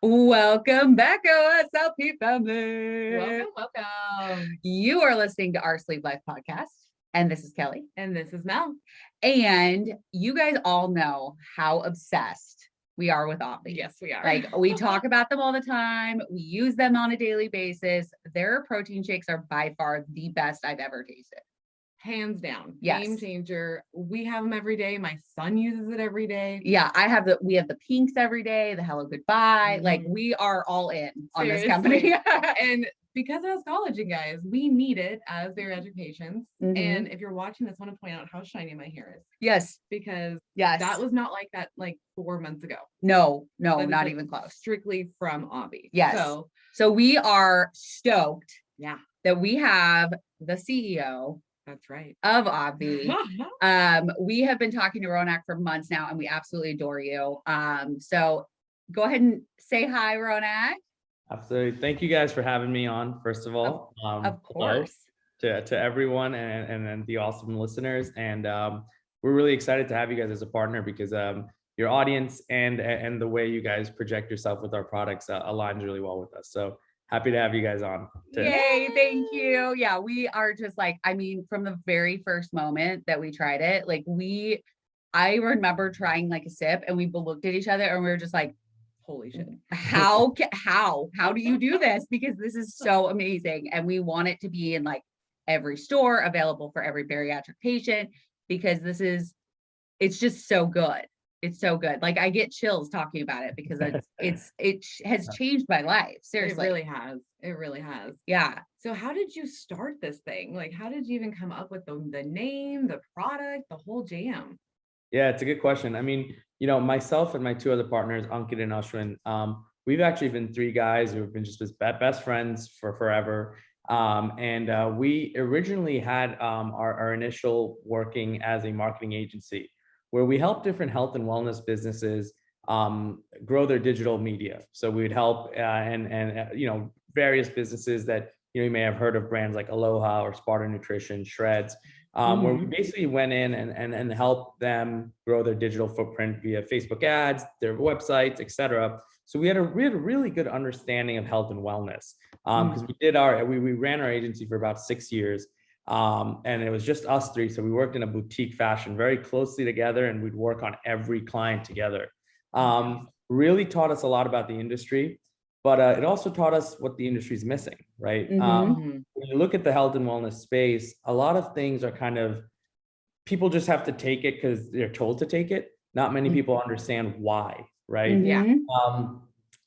Welcome back, OSLP family. Welcome. You are listening to our Sleep Life podcast, and this is Kelly. And this is Mel. And you guys all know how obsessed we are with Obvi. Yes, we are. Like, we talk about them all the time. We use them on a daily basis. Their protein shakes are by far the best I've ever tasted. Hands down. Yes. Game changer. We have them every day. My son uses it every day. Yeah, we have the pinks every day, the hello goodbye. Like, we are all in on this company. And because of this collagen, guys, we need it as their educations. And if you're watching this, I want to point out how shiny my hair is. Yes. Because yes, that was not like that like 4 months ago. No, not even close. Strictly from Obvi. Yes. So we are stoked. Yeah. That we have the CEO. That's right. Of Obvi. We have been talking to Ronak for months now, and we absolutely adore you. So go ahead and say hi, Ronak. Absolutely. Thank you guys for having me on, first of all. Of course. To everyone and the awesome listeners. And we're really excited to have you guys as a partner because your audience and the way you guys project yourself with our products aligns really well with us. So happy to have you guys on. Yay, thank you. Yeah, we are just like, I mean, from the very first moment that we tried it, like I remember trying like a sip and we both looked at each other and we were just like, holy shit, how do you do this? Because this is so amazing. And we want it to be in like every store, available for every bariatric patient, because it's just so good. It's so good. Like, I get chills talking about it because it has changed my life. Seriously. It really has. Yeah. So how did you start this thing? Like, how did you even come up with the name, the product, the whole jam? Yeah, it's a good question. I mean, myself and my two other partners, Ankit and Ashwin, we've actually been three guys who have been just best friends for forever. And we originally had our initial working as a marketing agency, where we help different health and wellness businesses grow their digital media. So we would help and various businesses that you may have heard of, brands like Aloha or Sparta Nutrition, Shreds, where we basically went in and helped them grow their digital footprint via Facebook ads, their websites, etc. So we had a really good understanding of health and wellness because we ran our agency for about 6 years. And it was just us three. So we worked in a boutique fashion very closely together, and we'd work on every client together. Really taught us a lot about the industry, but it also taught us what the industry is missing, right? When you look at the health and wellness space, a lot of things are kind of, people just have to take it because they're told to take it. Not many people understand why, right? Yeah.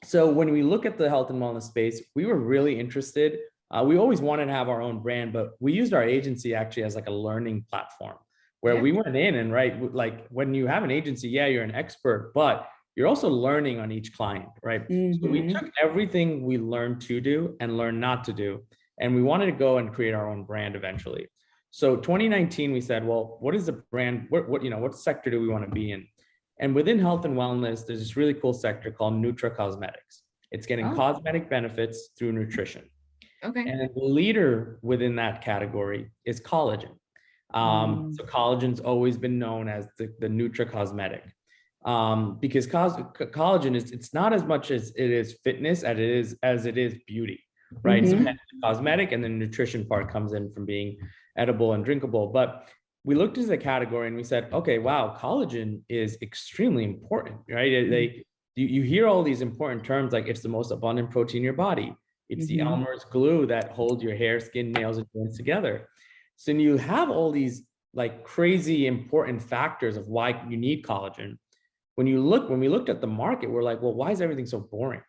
So when we look at the health and wellness space, we were really interested. We always wanted to have our own brand, but we used our agency actually as like a learning platform where we went in and like when you have an agency, you're an expert, but you're also learning on each client, right? So we took everything we learned to do and learned not to do, and we wanted to go and create our own brand eventually. So 2019, we said, well, what is the brand? What sector do we want to be in? And within health and wellness, there's this really cool sector called Nutra-Cosmetics. It's getting cosmetic benefits through nutrition. Okay. And the leader within that category is collagen. So collagen's always been known as the Nutra-Cosmetic. Because collagen it's not as much as it is fitness as it is beauty, right? So cosmetic, and then nutrition part comes in from being edible and drinkable. But we looked at the category and we said, okay, wow, collagen is extremely important, right? You hear all these important terms like it's the most abundant protein in your body. It's the Elmer's glue that holds your hair, skin, nails, and joints together. So you have all these like crazy important factors of why you need collagen. When we looked at the market, we're like, well, why is everything so boring?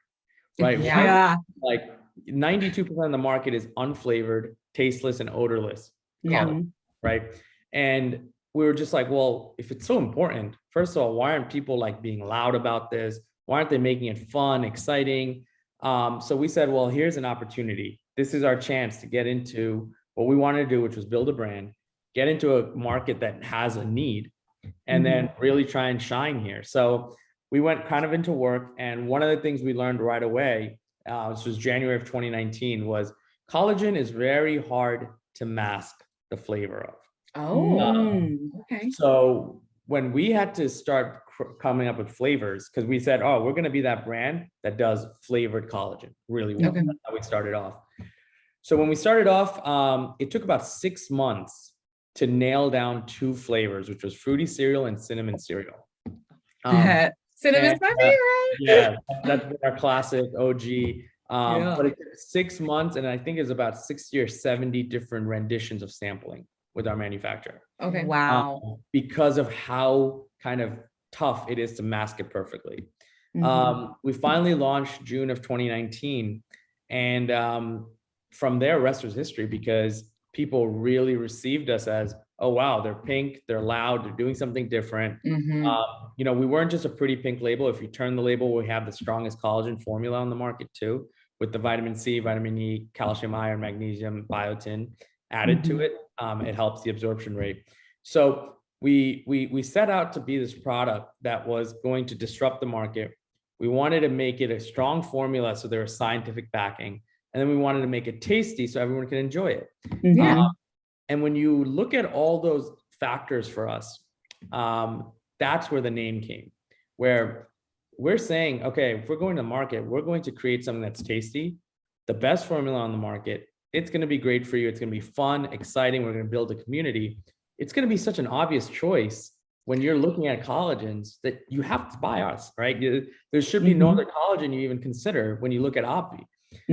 Right? Yeah. Like 92% of the market is unflavored, tasteless, and odorless collagen, right? And we were just like, well, if it's so important, first of all, why aren't people like being loud about this? Why aren't they making it fun, exciting? So we said, well, here's an opportunity. This is our chance to get into what we wanted to do, which was build a brand, get into a market that has a need, and then really try and shine here. So we went kind of into work. And one of the things we learned right away, this was January of 2019, was collagen is very hard to mask the flavor of. Okay. So when we had to start coming up with flavors because we said, oh, we're going to be that brand that does flavored collagen really well. Okay. That's how we started off. So when we started off, it took about 6 months to nail down 2 flavors, which was fruity cereal and cinnamon cereal. Cinnamon's my favorite. Yeah, that's been our classic OG. Yeah. But it took 6 months, and I think it's about 60 or 70 different renditions of sampling with our manufacturer. Okay. Wow. Because of how kind of tough it is to mask it perfectly. We finally launched June of 2019, and from there, rest was history because people really received us as, oh wow, they're pink, they're loud, they're doing something different. You know, we weren't just a pretty pink label. If you turn the label, we have the strongest collagen formula on the market too, with the vitamin C, vitamin E, calcium, iron, magnesium, biotin added to it. It helps the absorption rate. So we set out to be this product that was going to disrupt the market. We wanted to make it a strong formula so there was scientific backing. And then we wanted to make it tasty so everyone can enjoy it. And when you look at all those factors for us, that's where the name came, where we're saying, okay, if we're going to market, we're going to create something that's tasty, the best formula on the market. It's going to be great for you. It's going to be fun, exciting. We're going to build a community. It's going to be such an obvious choice when you're looking at collagens that you have to buy us, right? There should be no other collagen you even consider when you look at Obvi.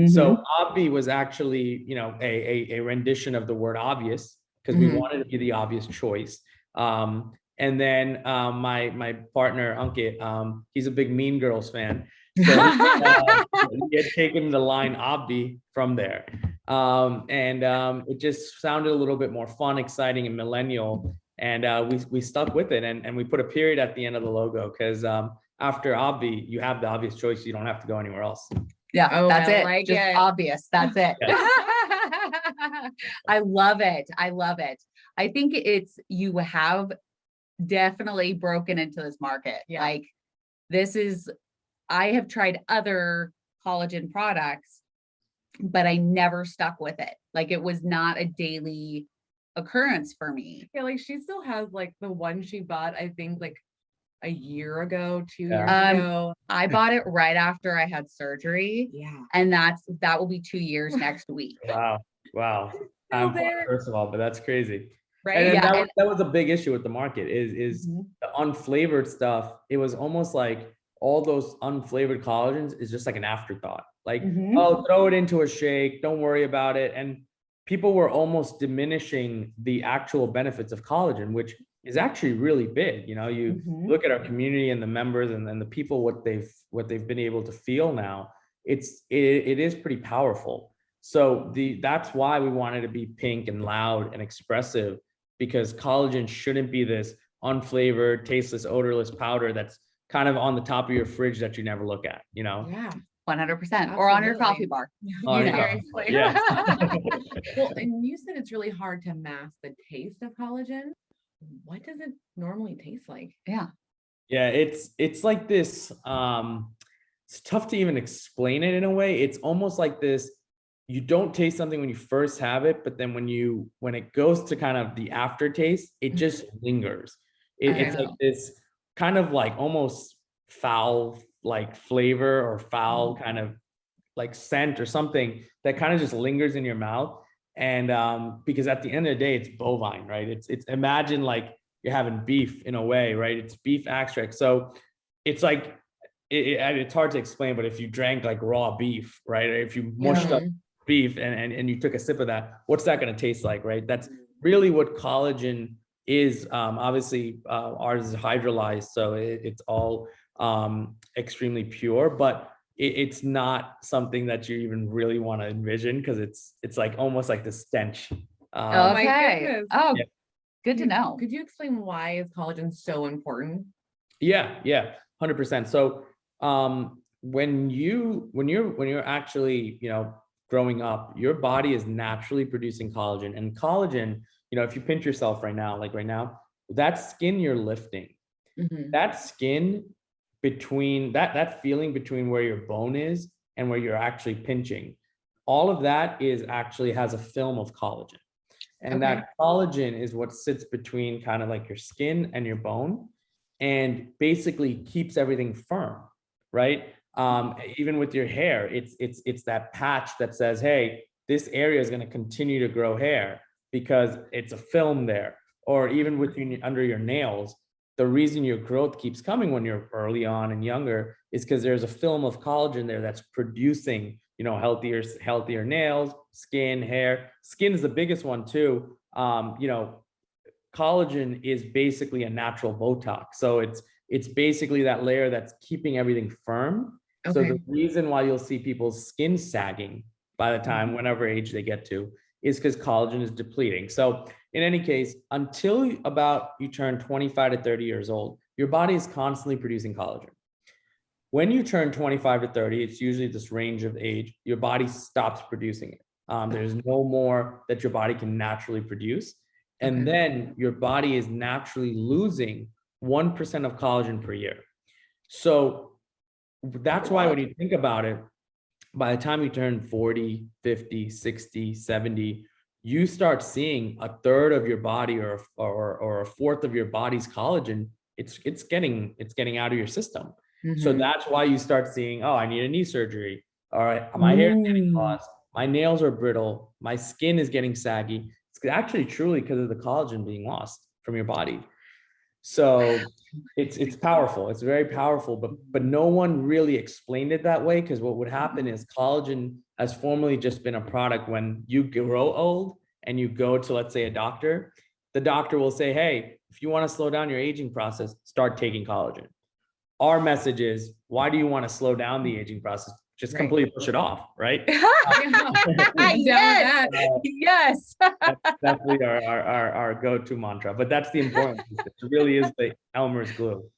So Obvi was actually, you know, a rendition of the word obvious because we wanted to be the obvious choice. And then my partner Ankit, he's a big Mean Girls fan, so he had taken the line Obvi from there, and it just sounded a little bit more fun, exciting, and millennial. And we stuck with it, and we put a period at the end of the logo because after Obvi, you have the obvious choice. You don't have to go anywhere else. Yeah, that's it. Like Just it. obvious. That's it. I love it. I love it. I think you have definitely broken into this market. Yeah. Like I have tried other collagen products, but I never stuck with it. Like it was not a daily occurrence for me. Yeah, like she still has like the one she bought, I think like a year ago, 2 years Yeah. ago. I bought it right after I had surgery, Yeah. and that will be 2 years next week. Wow. Still I'm there. first of all, but that's crazy. Right. And then Yeah, that was a big issue with the market is Mhm. the unflavored stuff. It was almost like all those unflavored collagens is just like an afterthought. Like, Mhm. oh, throw it into a shake, don't worry about it. And people were almost diminishing the actual benefits of collagen, which is actually really big. You know, you Mhm. look at our community and the members and the people, what they've been able to feel now, it is pretty powerful. So that's why we wanted to be pink and loud and expressive, because collagen shouldn't be this unflavored, tasteless, odorless powder that's kind of on the top of your fridge that you never look at, you know? Yeah. 100%. Or on your Absolutely. coffee bar. On You your know. Seriously. Yes. Well, and you said it's really hard to mask the taste of collagen. What does it normally taste like? Yeah. Yeah, it's like this. It's tough to even explain it in a way. It's almost like this. You don't taste something when you first have it, but then when it goes to kind of the aftertaste, it just lingers. It's like this kind of like almost foul like flavor or foul kind of like scent or something that kind of just lingers in your mouth. And because at the end of the day, it's bovine, right? It's imagine like you're having beef in a way, right? It's beef extract. So it's like it's hard to explain, but if you drank like raw beef, right? Or if you mushed up beef and you took a sip of that, what's that going to taste like, right? That's really what collagen is. Obviously, ours is hydrolyzed, so it's all extremely pure, but it's not something that you even really want to envision because it's like almost like the stench. my Okay. goodness. Oh, Yeah. good to know. Could you explain why is collagen so important? Yeah, 100%. So when you're actually, you know, growing up, your body is naturally producing collagen, and collagen, you know, if you pinch yourself right now, like right now, that skin you're lifting, that skin between that feeling between where your bone is and where you're actually pinching, all of that is actually has a film of collagen. And that collagen is what sits between kind of like your skin and your bone. and basically keeps everything firm, right? Even with your hair, it's that patch that says, hey, this area is going to continue to grow hair because it's a film there. Or even under your nails, the reason your growth keeps coming when you're early on and younger is because there's a film of collagen there that's producing, healthier nails, skin, hair. Skin is the biggest one too. Collagen is basically a natural Botox. So it's basically that layer that's keeping everything firm. So the reason why you'll see people's skin sagging by the time, whenever age they get to, is because collagen is depleting. So in any case, until about you turn 25 to 30 years old, your body is constantly producing collagen. When you turn 25 to 30, it's usually this range of age, your body stops producing it. There's no more that your body can naturally produce. And then your body is naturally losing 1% of collagen per year. So that's why when you think about it, by the time you turn 40, 50, 60, 70, you start seeing a third of your body or a fourth of your body's collagen, it's getting out of your system. So that's why you start seeing, oh, I need a knee surgery, or my hair is getting lost, my nails are brittle, my skin is getting saggy. It's actually truly because of the collagen being lost from your body. So it's powerful. It's very powerful, but no one really explained it that way, because what would happen is collagen has formerly just been a product. When you grow old and you go to, let's say, a doctor, the doctor will say, hey, if you want to slow down your aging process, start taking collagen. Our message is, why do you want to slow down the aging process? Just completely push it off, right? Yes. Yes. That's definitely our go-to mantra, but that's the important piece. It really is the Elmer's glue.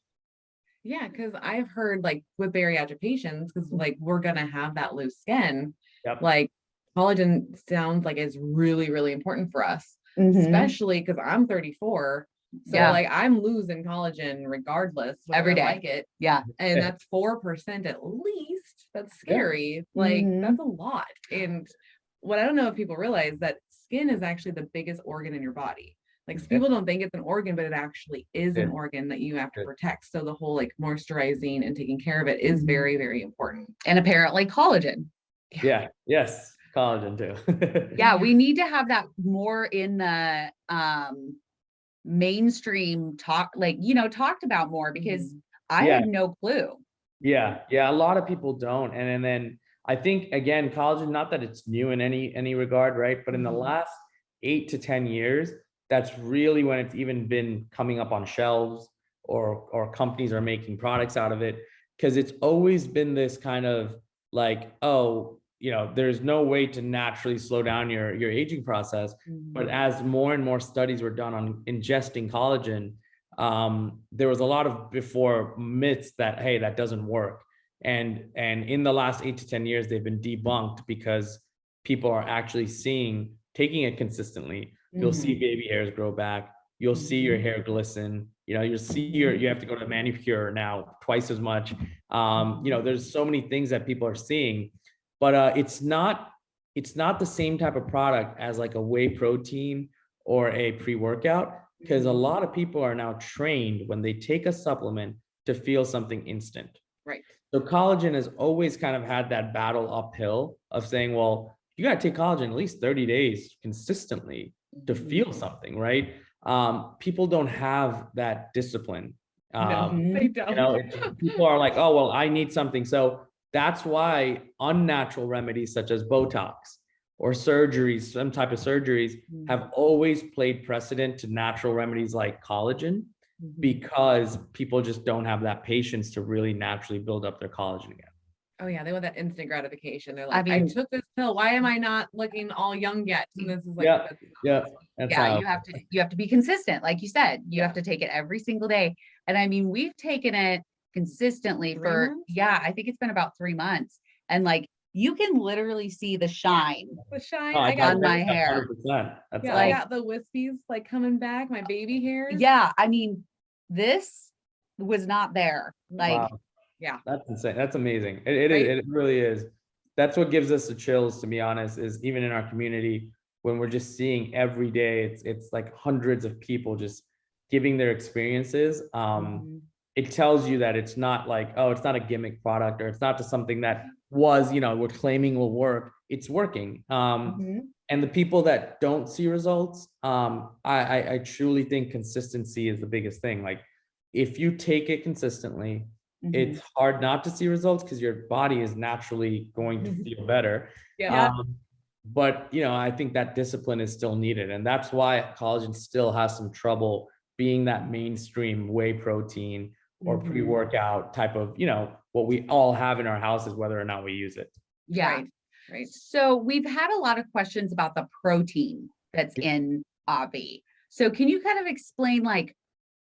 Yeah, because I've heard, like, with bariatric patients, because like we're gonna have that loose skin, like collagen sounds like it's really, really important for us, especially because I'm 34. So like I'm losing collagen regardless, every day. I like it. Yeah. And that's 4% at least. That's scary. Like that's a lot. And what I don't know if people realize, that skin is actually the biggest organ in your body. Like people don't think it's an organ, but it actually is an organ that you have to protect. So the whole like moisturizing and taking care of it is very, very important. And apparently collagen. Yeah. Yes. Collagen too. Yeah. We need to have that more in the mainstream talk, like, talked about more, because I had no clue. Yeah. A lot of people don't. And then I think, again, collagen, not that it's new in any regard, right? But in the last 8 to 10 years, that's really when it's even been coming up on shelves, or companies are making products out of it. Because it's always been this kind of like, oh, there's no way to naturally slow down your aging process. But as more and more studies were done on ingesting collagen, there was a lot of before myths that, hey, that doesn't work. And in the last 8 to 10 years, they've been debunked, because people are actually taking it consistently. You'll see baby hairs grow back. You'll see your hair glisten. You'll see you have to go to a manicure now twice as much. There's so many things that people are seeing, but it's not the same type of product as like a whey protein or a pre-workout, because a lot of people are now trained when they take a supplement to feel something instant. Right. So collagen has always kind of had that battle uphill of saying, well, you got to take collagen at least 30 days consistently to feel something, right? People don't have that discipline. They don't. People are like, oh, well, I need something. So that's why unnatural remedies such as Botox or surgeries, some type of surgeries, have always played precedent to natural remedies like collagen, because people just don't have that patience to really naturally build up their collagen again. Oh yeah, they want that instant gratification. They're like, I took this pill. Why am I not looking all young yet? And this is like, you have to be consistent. Like you said, you have to take it every single day. And I mean, we've taken it consistently for, I think it's been about 3 months. And like, you can literally see the shine. I got on my hair. 100%. That's I got the wispies like coming back, my baby hairs. Yeah. I mean, this was not there. Like, wow. Yeah, that's insane. That's amazing. It really is. That's what gives us the chills, to be honest, is even in our community, when we're just seeing every day, it's like hundreds of people just giving their experiences. it tells you that it's not like, oh, it's not a gimmick product, or it's not just something that was, we're claiming will work. It's working. And the people that don't see results, I truly think consistency is the biggest thing. Like, if you take it consistently, it's hard not to see results because your body is naturally going to feel better. But I think that discipline is still needed, and that's why collagen still has some trouble being that mainstream whey protein or pre-workout type of, what we all have in our houses, whether or not we use it. Yeah. Right. So we've had a lot of questions about the protein that's in Obvi. So can you kind of explain like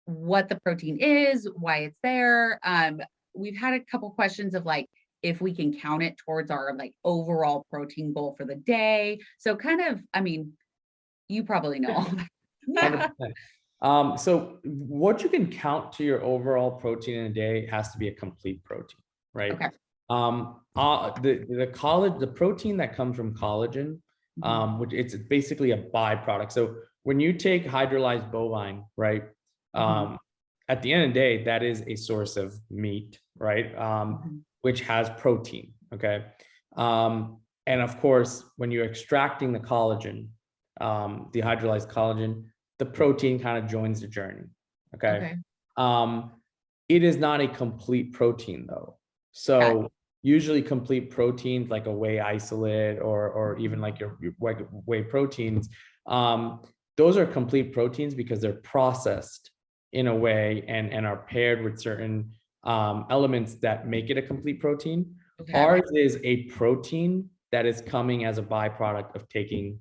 what the protein is, why it's there? We've had a couple questions of like, if we can count it towards our like overall protein goal for the day. So kind of, I mean, you probably know all that. 100%. So what you can count to your overall protein in a day has to be a complete protein, right? Okay. The protein that comes from collagen, which it's basically a byproduct. So when you take hydrolyzed bovine, right? At the end of the day, that is a source of meat, right? Which has protein. Okay. And of course, when you're extracting the collagen, the hydrolyzed collagen, the protein kind of joins the journey. Okay. It is not a complete protein though. So usually complete proteins like a whey isolate or even like your whey proteins, those are complete proteins because they're processed in a way and are paired with certain elements that make it a complete protein. Ours is a protein that is coming as a byproduct of taking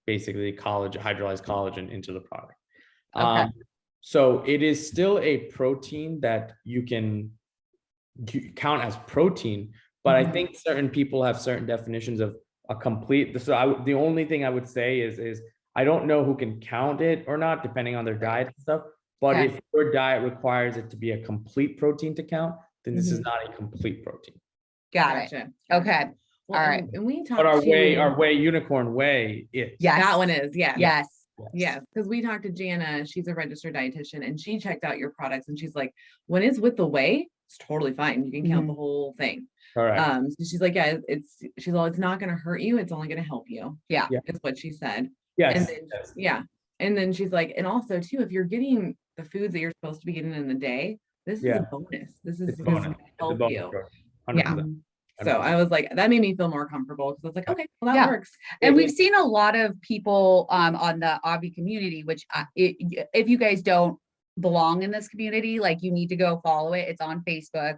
basically hydrolyzed collagen into the product. So it is still a protein that you can count as protein, but I think certain people have certain definitions of a complete. So the only thing I would say is I don't know who can count it or not, depending on their diet and stuff. But if your diet requires it to be a complete protein to count, then this is not a complete protein. Got it. Okay. Well, all right. And we talked But our whey unicorn whey is. Yes. That one is. Yes. Yes, because we talked to Jana, she's a registered dietitian, and she checked out your products, and she's like, when it's with the whey, it's totally fine. You can count the whole thing. All right. So she's like, yeah, it's not going to hurt you. It's only going to help you. Yeah, is what she said. Yes. And then, and then she's like, and also too, if you're getting the foods that you're supposed to be getting in the day, this is a bonus. This is going to help you. 100%. So I was like, that made me feel more comfortable because I was like, okay, well, that works. And we've seen a lot of people on the Obvi community, which if you guys don't belong in this community, like you need to go follow it. It's on Facebook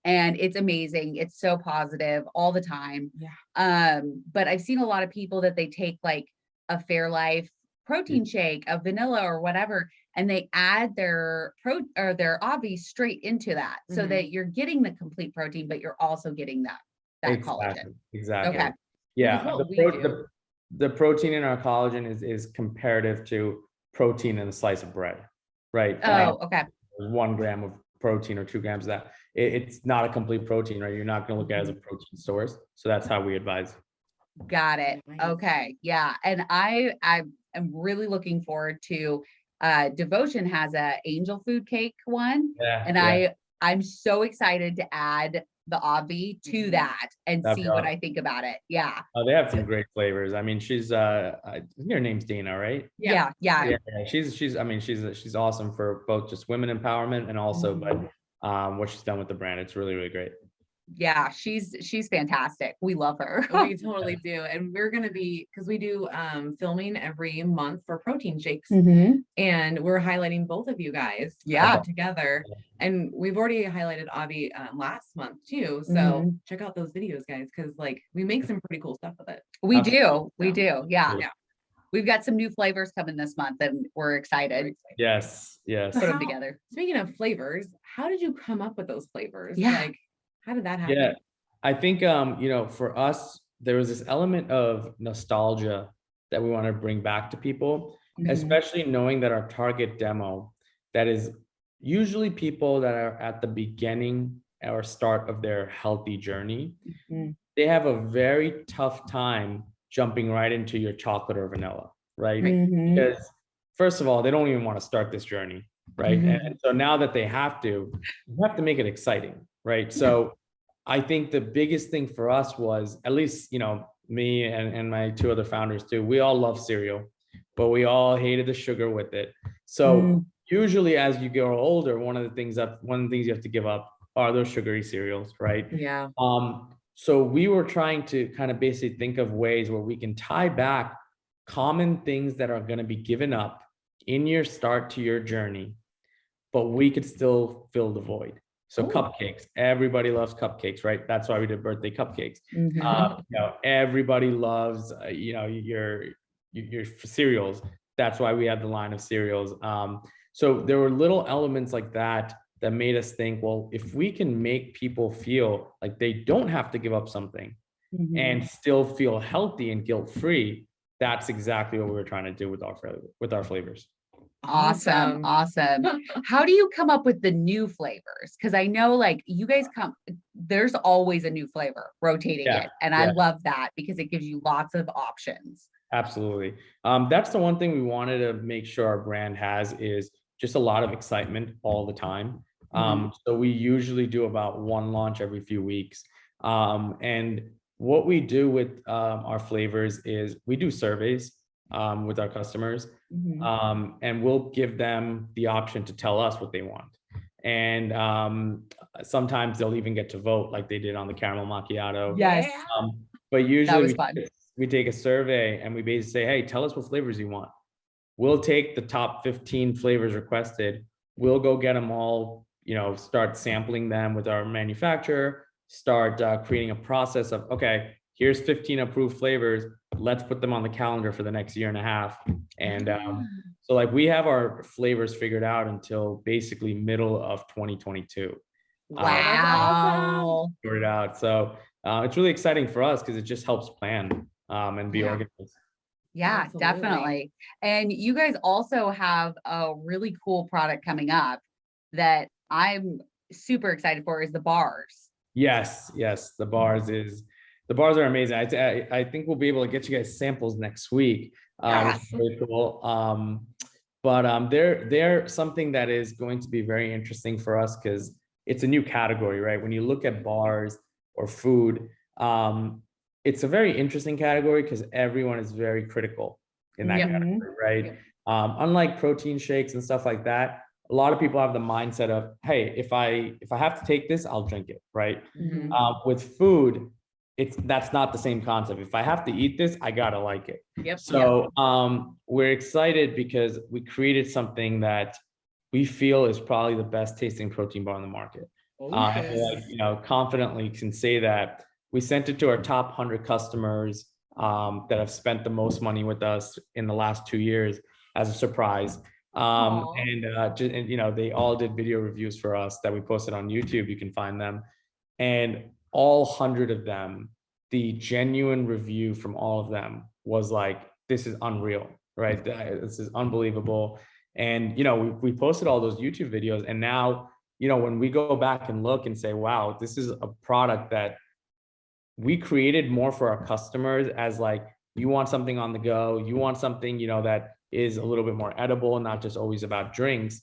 and it's amazing. It's so positive all the time. But I've seen a lot of people that they take like a Fairlife protein shake, a vanilla or whatever, and they add their Obvi straight into that so that you're getting the complete protein, but you're also getting that collagen. Exactly. Okay. Yeah. The protein in our collagen is comparative to protein in a slice of bread, right? Okay. 1 gram of protein or 2 grams of that. It's not a complete protein, right? You're not going to look at it as a protein source. So that's how we advise. Got it. Okay. Yeah. And I am really looking forward to Devotion has a angel food cake one. I'm so excited to add the Obvi to that and see what I think about it. Yeah. Oh, they have some great flavors. I mean, she's your name's Dana, right? Yeah. She's awesome for both just women empowerment and also but what she's done with the brand. It's really, really great. Yeah, she's fantastic. We love her. We totally do. And we're going to be, because we do filming every month for protein shakes, and we're highlighting both of you guys together. And we've already highlighted Obvi last month too. So check out those videos, guys, because like we make some pretty cool stuff with it. We do. Yeah. We've got some new flavors coming this month and we're excited. Yes. Put them together. Speaking of flavors, how did you come up with those flavors? Yeah. Like, how did that happen? Yeah, I think, for us, there was this element of nostalgia that we want to bring back to people, especially knowing that our target demo, that is usually people that are at the beginning or start of their healthy journey, they have a very tough time jumping right into your chocolate or vanilla, right? Because first of all, they don't even want to start this journey. right? And so now that they have to, you have to make it exciting, right? So I think the biggest thing for us was, at least, you know, me and my two other founders too, we all love cereal, but we all hated the sugar with it. So usually as you grow older, one of the things you have to give up are those sugary cereals, right? Yeah. So we were trying to kind of basically think of ways where we can tie back common things that are going to be given up in your start to your journey, but we could still fill the void. So cupcakes, everybody loves cupcakes, right? That's why we did birthday cupcakes. You know, everybody loves, you know, your cereals. That's why we had the line of cereals. So there were little elements like that that made us think, well, if we can make people feel like they don't have to give up something and still feel healthy and guilt-free, that's exactly what we were trying to do with our flavors. Awesome. How do you come up with the new flavors? Because I know like you guys there's always a new flavor rotating it. And I love that because it gives you lots of options. Absolutely. That's the one thing we wanted to make sure our brand has, is just a lot of excitement all the time. So we usually do about one launch every few weeks. And what we do with our flavors is we do surveys with our customers, and we'll give them the option to tell us what they want. And sometimes they'll even get to vote, like they did on the caramel macchiato. Yes. But usually we take a survey and we basically say, hey, tell us what flavors you want. We'll take the top 15 flavors requested. We'll go get them all, you know, start sampling them with our manufacturer, start creating a process of, okay, here's 15 approved flavors. Let's put them on the calendar for the next year and a half. And so like we have our flavors figured out until basically middle of 2022. Wow. Figured it out. So it's really exciting for us because it just helps plan and be organized. Yeah, absolutely. Definitely. And you guys also have a really cool product coming up that I'm super excited for, is the bars. Yes. The bars are amazing. I think we'll be able to get you guys samples next week. Which is really cool. But they're something that is going to be very interesting for us because it's a new category, right? When you look at bars or food, it's a very interesting category because everyone is very critical in that category, right? Unlike protein shakes and stuff like that, a lot of people have the mindset of, hey, if I have to take this, I'll drink it, right? With food, that's not the same concept. If I have to eat this, I gotta like it. So we're excited because we created something that we feel is probably the best tasting protein bar on the market. And you know, confidently can say that. We sent it to our top 100 customers that have spent the most money with us in the last 2 years as a surprise. And you know, they all did video reviews for us that we posted on YouTube. You can find them. And all 100 of them, the genuine review from all of them was like, this is unreal, right? This is unbelievable. And, you know, we posted all those YouTube videos. And now, you know, when we go back and look and say, wow, this is a product that we created more for our customers, as like, you want something on the go, you want something, you know, that is a little bit more edible, not just always about drinks,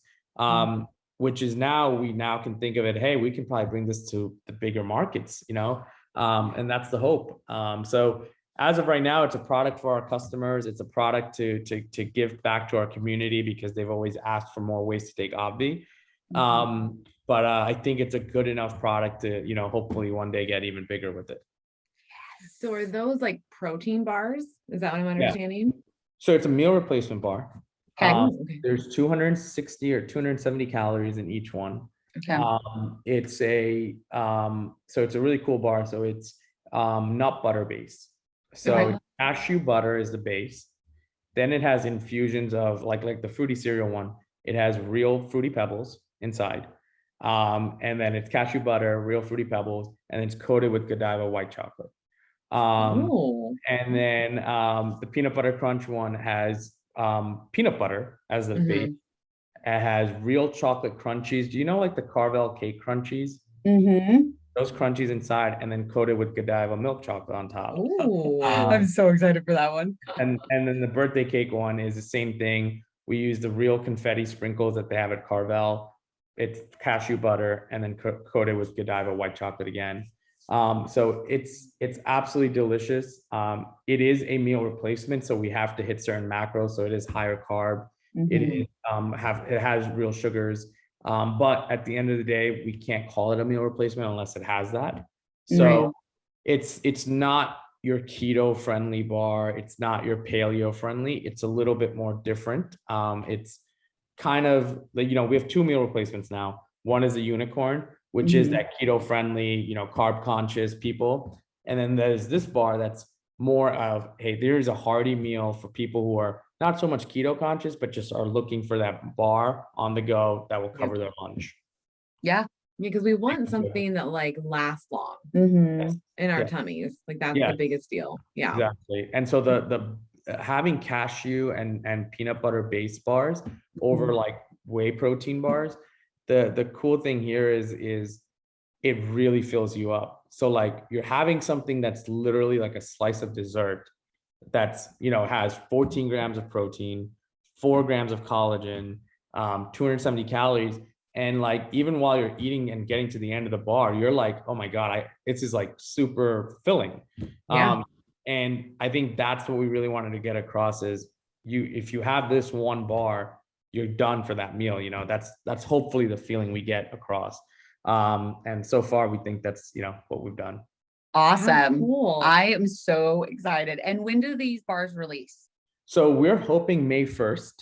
which is we now can think of it, hey, we can probably bring this to the bigger markets, you know, and that's the hope. So as of right now, it's a product for our customers. It's a product to give back to our community because they've always asked for more ways to take Obvi. But I think it's a good enough product to, you know, hopefully one day get even bigger with it. So are those like protein bars? Is that what I'm understanding? So it's a meal replacement bar. Okay. There's 260 or 270 calories in each one. Okay. It's a so it's a really cool bar. So it's nut butter based. So cashew butter is the base. Then it has infusions of like the fruity cereal one. It has real fruity pebbles inside. And then it's cashew butter, real fruity pebbles, and it's coated with Godiva white chocolate. And then the peanut butter crunch one has peanut butter as the base. It has real chocolate crunchies. Do you know like the Carvel cake crunchies? Those crunchies inside, and then coated with Godiva milk chocolate on top. I'm so excited for that one. And then the birthday cake one is the same thing. We use the real confetti sprinkles that they have at Carvel. It's cashew butter and then coated with Godiva white chocolate again. So it's absolutely delicious. It is a meal replacement, so we have to hit certain macros. So it is higher carb. It is it has real sugars. But at the end of the day, we can't call it a meal replacement unless it has that. So it's not your keto friendly bar. It's not your paleo friendly. It's a little bit more different. It's kind of like, we have 2 meal replacements now. One is a unicorn, which is that keto friendly, carb conscious people. And then there's this bar that's more of, hey, there's a hearty meal for people who are not so much keto conscious, but just are looking for that bar on the go that will cover their lunch. Yeah. Because we want something that like lasts long in our tummies. Like that's the biggest deal. Yeah. Exactly. And so the having cashew and peanut butter based bars over like whey protein bars, the cool thing here is it really fills you up. So like you're having something that's literally like a slice of dessert that's, has 14 grams of protein, 4 grams of collagen, 270 calories. And like, even while you're eating and getting to the end of the bar, you're like, oh my God, this is like super filling. And I think that's what we really wanted to get across is if you have this one bar, you're done for that meal. That's hopefully the feeling we get across. And so far we think that's, what we've done. Awesome. Cool. I am so excited. And when do these bars release? So we're hoping May 1st.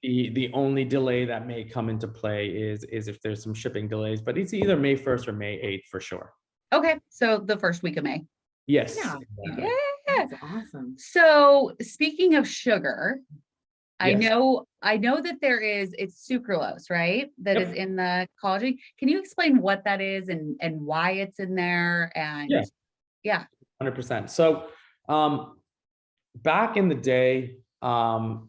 The only delay that may come into play is if there's some shipping delays, but it's either May 1st or May 8th for sure. Okay. So the first week of May. Yes. Yeah. Exactly. Yeah. That's awesome. So speaking of sugar, Yes. I know that it's sucralose, right? That is in the collagen. Can you explain what that is and why it's in there? And yeah. 100%. So, back in the day,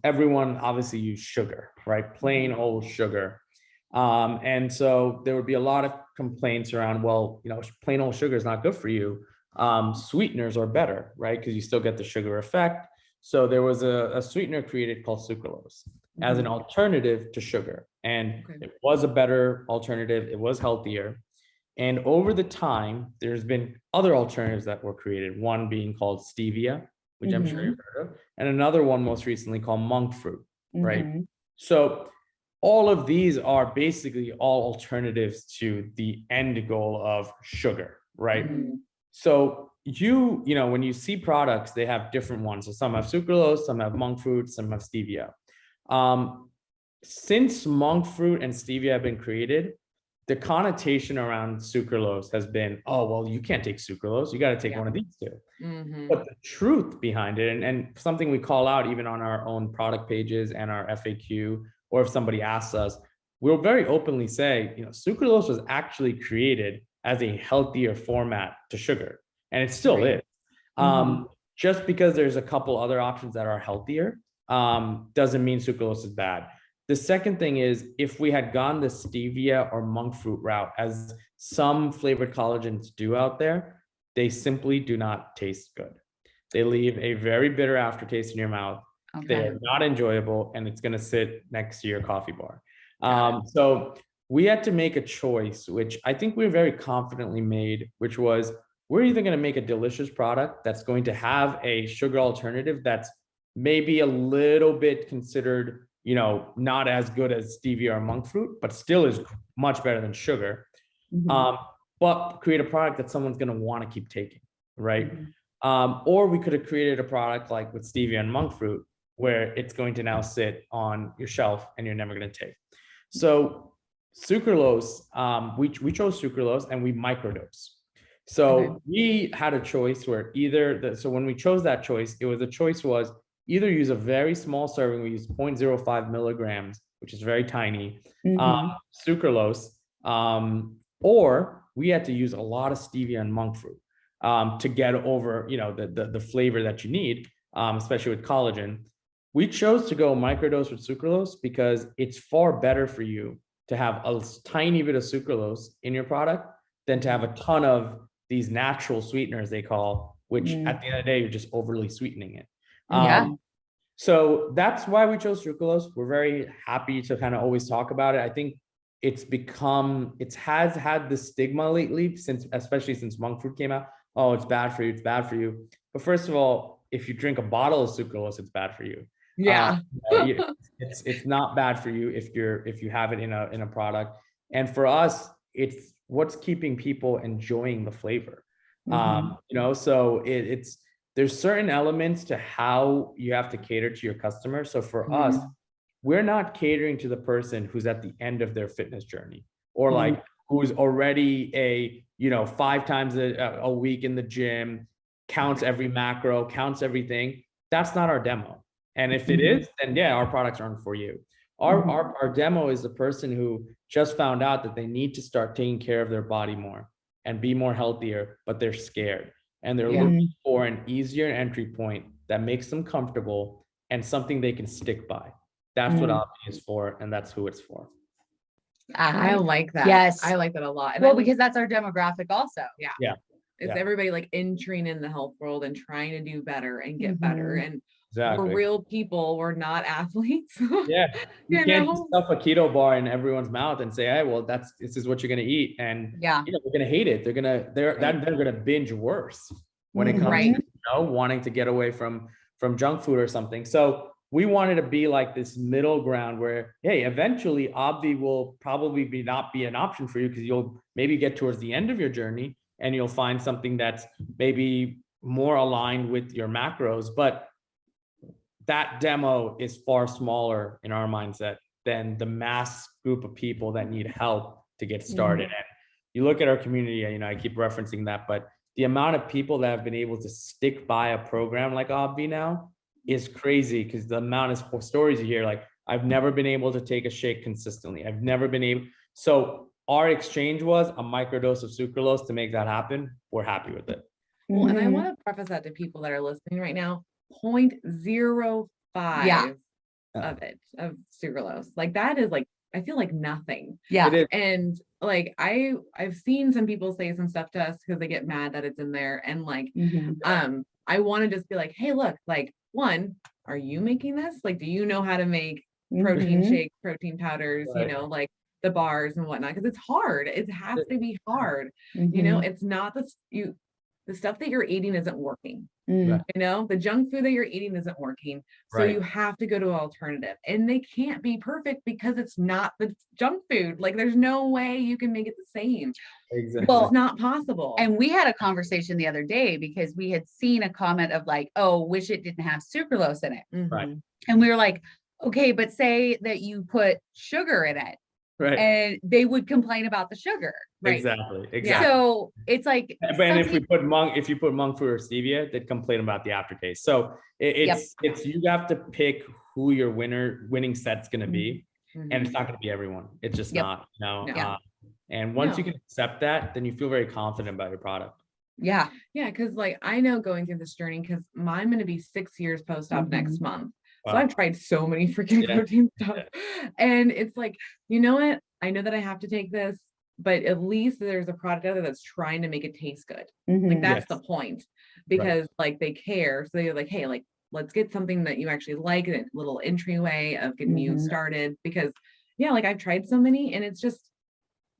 everyone obviously used sugar, right? Plain old sugar. And so there would be a lot of complaints around, well, plain old sugar is not good for you. Sweeteners are better, right? Because you still get the sugar effect. So there was a sweetener created called sucralose as an alternative to sugar. And it was a better alternative. It was healthier. And over the time, there's been other alternatives that were created, one being called stevia, which I'm sure you've heard of, and another one most recently called monk fruit, right? So all of these are basically all alternatives to the end goal of sugar, right? So when you see products, they have different ones. So some have sucralose, some have monk fruit, some have stevia. Since monk fruit and stevia have been created, the connotation around sucralose has been, oh, well, you can't take sucralose. You got to take one of these two. But the truth behind it, and something we call out even on our own product pages and our FAQ, or if somebody asks us, we'll very openly say, sucralose was actually created as a healthier format to sugar. And it still is. Just because there's a couple other options that are healthier, doesn't mean sucralose is bad. The second thing is, if we had gone the stevia or monk fruit route, as some flavored collagens do out there, they simply do not taste good. They leave a very bitter aftertaste in your mouth. They're not enjoyable, and it's going to sit next to your coffee bar. So we had to make a choice, which I think we very confidently made, which was, we're either going to make a delicious product that's going to have a sugar alternative that's maybe a little bit considered, not as good as stevia or monk fruit, but still is much better than sugar. But create a product that someone's going to want to keep taking, right? Or we could have created a product like with stevia and monk fruit, where it's going to now sit on your shelf and you're never going to take. So sucralose, we chose sucralose and we microdose. So we had a choice where so when we chose that choice, the choice was either use a very small serving, we use 0.05 milligrams, which is very tiny, sucralose, or we had to use a lot of stevia and monk fruit to get over, the flavor that you need, especially with collagen. We chose to go microdose with sucralose because it's far better for you to have a tiny bit of sucralose in your product than to have a ton of these natural sweeteners, they call, which at the end of the day, you're just overly sweetening it. So that's why we chose sucralose. We're very happy to kind of always talk about it. I think it has had the stigma lately, especially since monk fruit came out. Oh, it's bad for you. It's bad for you. But first of all, if you drink a bottle of sucralose, it's bad for you. Yeah. It's not bad for you if you have it in a product. And for us, it's what's keeping people enjoying the flavor. So there's certain elements to how you have to cater to your customer. So for us, we're not catering to the person who's at the end of their fitness journey, or like who's already 5 times a week in the gym, counts every macro, counts everything. That's not our demo. And if it is, then yeah, our products aren't for you. Our demo is the person who just found out that they need to start taking care of their body more and be more healthier, but they're scared. And they're looking for an easier entry point that makes them comfortable and something they can stick by. That's what Obvi is for, and that's who it's for. I like that. Yes. I like that a lot. And because that's our demographic also. Yeah. It's everybody like entering in the health world and trying to do better and get better. And we're real people. We're not athletes. Yeah. You can't just stuff a keto bar in everyone's mouth and say, hey, well, this is what you're going to eat. And they're going to hate it. They're going to binge worse when it comes to wanting to get away from junk food or something. So we wanted to be like this middle ground where, hey, eventually Obvi will probably not be an option for you, because you'll maybe get towards the end of your journey and you'll find something that's maybe more aligned with your macros. But that demo is far smaller in our mindset than the mass group of people that need help to get started. And you look at our community, I keep referencing that, but the amount of people that have been able to stick by a program like Obvi now is crazy, because the amount of stories you hear, like, I've never been able to take a shake consistently. I've never been able. So our exchange was a microdose of sucralose to make that happen. We're happy with it. Well, and I want to preface that to people that are listening right now, 0.05 of sucralose. Like, that is like, I feel like nothing. Yeah. And like, I've seen some people say some stuff to us because they get mad that it's in there. And like, I want to just be like, hey, look, like, one, are you making this? Like, do you know how to make protein shakes, protein powders, like the bars and whatnot? Because it's hard. It has to be hard. It's not the stuff that you're eating isn't working. The junk food that you're eating isn't working. So you have to go to an alternative, and they can't be perfect because it's not the junk food. Like, there's no way you can make it the same. Exactly. Well, it's not possible. And we had a conversation the other day because we had seen a comment of like, oh, wish it didn't have sucralose in it. Right. And we were like, okay, but say that you put sugar in it. Right. And they would complain about the sugar. Right. Exactly. So it's like, and if you put monk fruit or stevia, they'd complain about the aftertaste. So it's you have to pick who your winning set's going to be, and it's not going to be everyone. It's just not. And once you can accept that, then you feel very confident about your product. Yeah. Because like, I know going through this journey, because I'm going to be 6 years post-op next month. So I've tried so many freaking protein stuff. And it's like, you know what? I know that I have to take this, but at least there's a product out there that's trying to make it taste good. Like, that's the point, because like, they care. So they're like, hey, like, let's get something that you actually like, a little entryway of getting you started. Because like, I've tried so many, and it's just,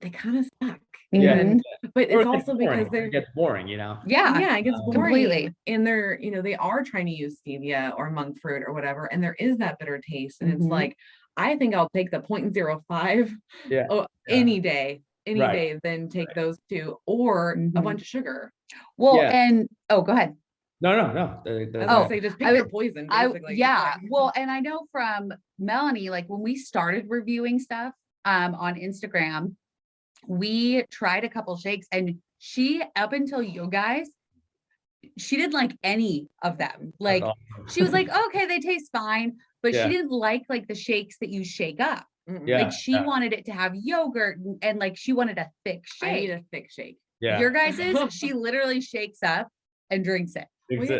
they kind of suck. But it's also because it gets boring, it gets boring. Completely. And they're, they are trying to use stevia or monk fruit or whatever, and there is that bitter taste. And it's like, I think I'll take the 0.05 any day than take those two, or a bunch of sugar. Well, and go ahead. No. Say just pick your poison, basically. Well, and I know from Melanie, like, when we started reviewing stuff on Instagram, we tried a couple shakes, and she, up until you guys, she didn't like any of them. Like, she was like, okay, they taste fine, but she didn't like the shakes that you shake up. Like, she wanted it to have yogurt, and like, she wanted a thick shake. I need a thick shake. Your guys's, she literally shakes up and drinks it. Because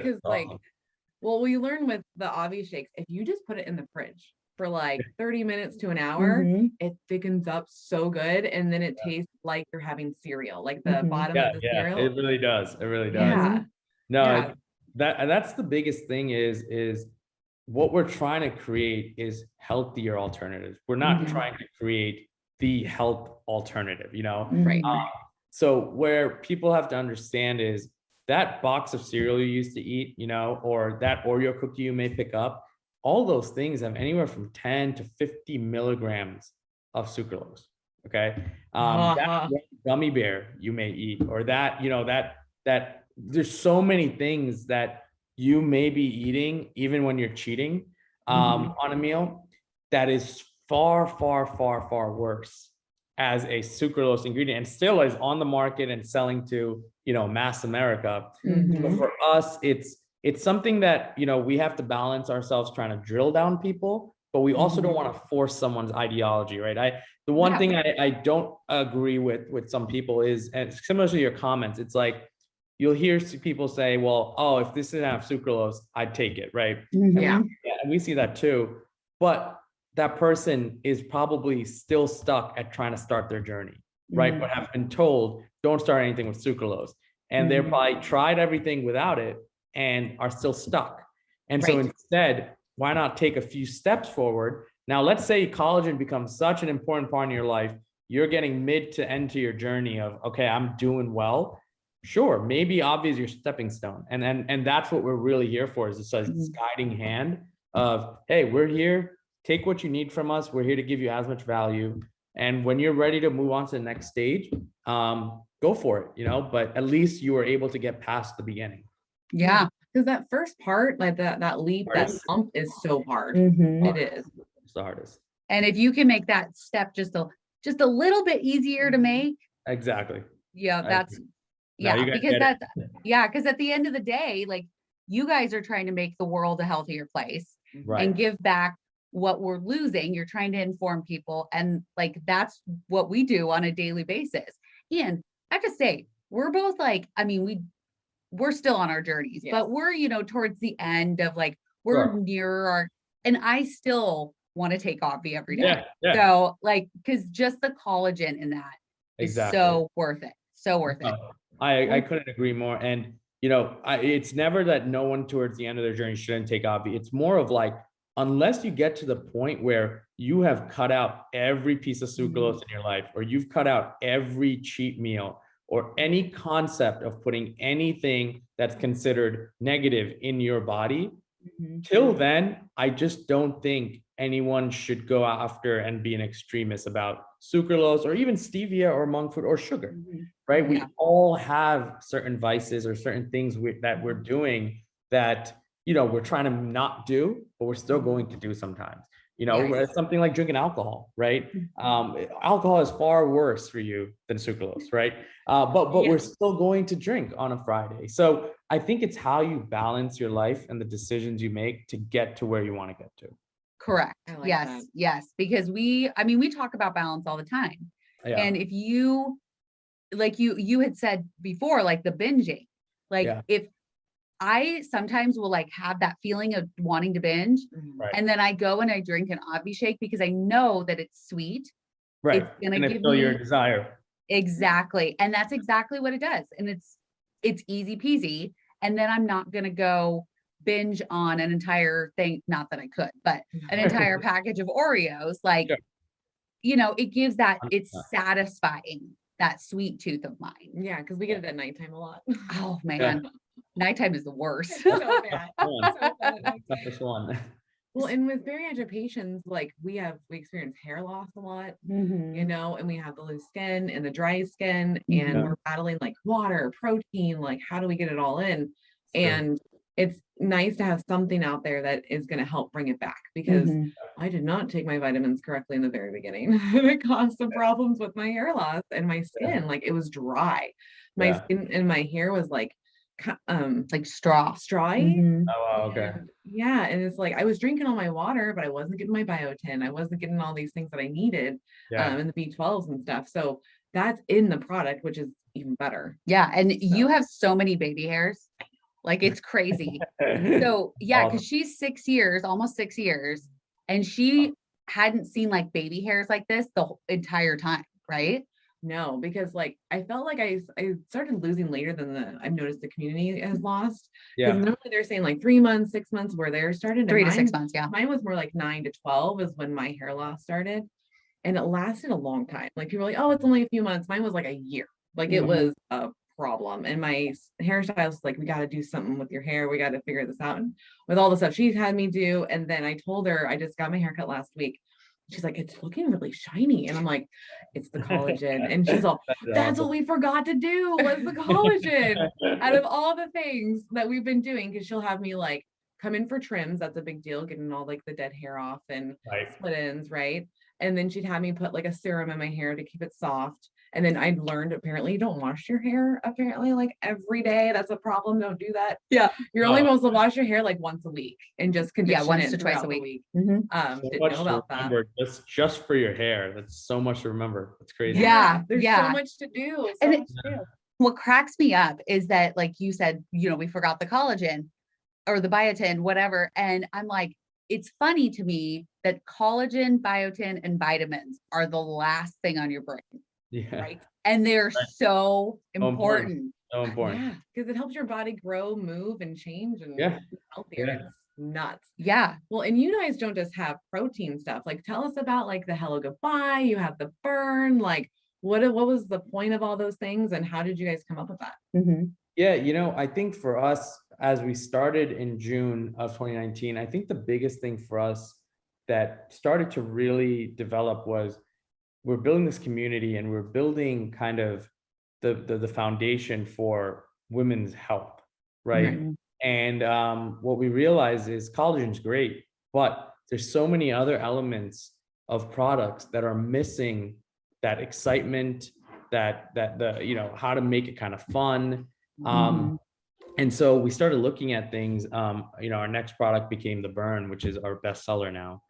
we learn with the Obvi shakes, if you just put it in the fridge for like 30 minutes to an hour, it thickens up so good, and then it tastes like you're having cereal, like the bottom of the cereal. It really does. Yeah. No, that's the biggest thing is what we're trying to create is healthier alternatives. We're not trying to create the health alternative, you know? Right. So where people have to understand is that box of cereal you used to eat, you know, or that Oreo cookie you may pick up, all those things have anywhere from 10 to 50 milligrams of sucralose. Okay. That gummy bear you may eat, or that, you know, that there's so many things that you may be eating, even when you're cheating on a meal, that is far, far, far, far worse as a sucralose ingredient, and still is on the market and selling to, you know, mass America. But for us, it's something that, you know, we have to balance ourselves trying to drill down people, but we also don't want to force someone's ideology, right? The one thing I don't agree with some people is, and similar to your comments, it's like, you'll hear people say, well, oh, if this didn't have sucralose, I'd take it, right? Yeah. And we see that too. But that person is probably still stuck at trying to start their journey, right? But have been told, don't start anything with sucralose. And they're probably tried everything without it and are still stuck. And so instead, why not take a few steps forward? Now, let's say collagen becomes such an important part in your life. You're getting mid to end to your journey of, okay, I'm doing well. Sure, maybe Obvi is your stepping stone. And that's what we're really here for, is this guiding hand of, hey, we're here. Take what you need from us. We're here to give you as much value. And when you're ready to move on to the next stage, go for it, you know, but at least you were able to get past the beginning. Yeah. Because that first part, like that leap, that bump is so hard. It is. It's the hardest. And if you can make that step just a little bit easier to make. Exactly. Yeah, that's, because at the end of the day, like, you guys are trying to make the world a healthier place and give back what we're losing. You're trying to inform people. And like, that's what we do on a daily basis. And I have to say, we're both like, I mean, we're still on our journeys, but we're, you know, towards the end of like, we're near our, and I still want to take Obvi every day. So like, cause just the collagen in that is so worth it. So worth it. I couldn't agree more. And, you know, it's never that no one towards the end of their journey shouldn't take Obvi. It's more of like, unless you get to the point where you have cut out every piece of sucralose in your life, or you've cut out every cheat meal, or any concept of putting anything that's considered negative in your body, till then, I just don't think anyone should go after and be an extremist about sucralose or even stevia or monk fruit or sugar, right? We all have certain vices or certain things that we're doing that, you know, we're trying to not do, but we're still going to do sometimes. You know, something like drinking alcohol, right? Alcohol is far worse for you than sucralose, right? But we're still going to drink on a Friday. So I think it's how you balance your life and the decisions you make to get to where you want to get to. Correct. Yes. Because we talk about balance all the time. And if you, like you had said before, like the binging, like if I sometimes will like have that feeling of wanting to binge, and then I go and I drink an Obvi shake because I know that it's sweet. Right. It's gonna give me your desire. Exactly. And that's exactly what it does. And it's easy peasy. And then I'm not gonna go binge on an entire thing. Not that I could, but an entire package of Oreos. Like, you know, it gives that, it's satisfying, that sweet tooth of mine. Yeah, because we get it at nighttime a lot. Oh man. Nighttime is the worst. So bad. Toughest one. Well, and with bariatric patients, like we experience hair loss a lot, you know, and we have the loose skin and the dry skin, and we're battling like water, protein, like how do we get it all in? And it's nice to have something out there that is going to help bring it back, because I did not take my vitamins correctly in the very beginning. It caused some problems with my hair loss and my skin. Like it was dry. My skin and my hair was like strawy. Oh, wow, okay. And it's like I was drinking all my water, but I wasn't getting my biotin. I wasn't getting all these things that I needed, and the B12s and stuff. So that's in the product, which is even better. Yeah, and you have so many baby hairs, like it's crazy. So because she's 6 years, almost 6 years, and she hadn't seen like baby hairs like this the entire time, right? No, because like I felt like I started losing later than I've noticed the community has lost. Because Yeah. normally they're saying like 3 months, 6 months where they're starting to 3 to 6 months. Yeah. Mine was more like 9 to 12 is when my hair loss started. And it lasted a long time. Like people were like, oh, it's only a few months. Mine was like a year. Like it was a problem. And my hairstylist was like, we got to do something with your hair. We got to figure this out. And with all the stuff she's had me do. And then I told her, I just got my haircut last week. She's like, it's looking really shiny. And I'm like, it's the collagen. And she's all, that's what we forgot to do was the collagen out of all the things that we've been doing. Cause she'll have me like come in for trims. That's a big deal. Getting all like the dead hair off and split ends. Right. And then she'd have me put like a serum in my hair to keep it soft. And then I learned apparently you don't wash your hair apparently like every day. That's a problem. Don't do that. Yeah. You're only supposed to wash your hair like once a week and just condition once it to twice a week. Didn't So know much about to remember, that. just for your hair. That's so much to remember. It's crazy. Yeah. There's so much to do. So much to do. What cracks me up is that, like you said, we forgot the collagen or the biotin, whatever. And I'm like, it's funny to me that collagen, biotin, and vitamins are the last thing on your brain. Yeah. Right. And they're so important. So important. Yeah. Because it helps your body grow, move, and change and Yeah. be healthier. Yeah. It's nuts. Yeah. Well, and you guys don't just have protein stuff. Like tell us about like the Hello Goodbye, you have the burn, like what was the point of all those things and how did you guys come up with that? Yeah, I think for us, as we started in June of 2019, I think the biggest thing for us that started to really develop was we're building this community and we're building kind of the foundation for women's health, right? And what we realize is collagen's great, but there's so many other elements of products that are missing that excitement, that the how to make it kind of fun. And so we started looking at things. Our next product became the Burn, which is our bestseller now.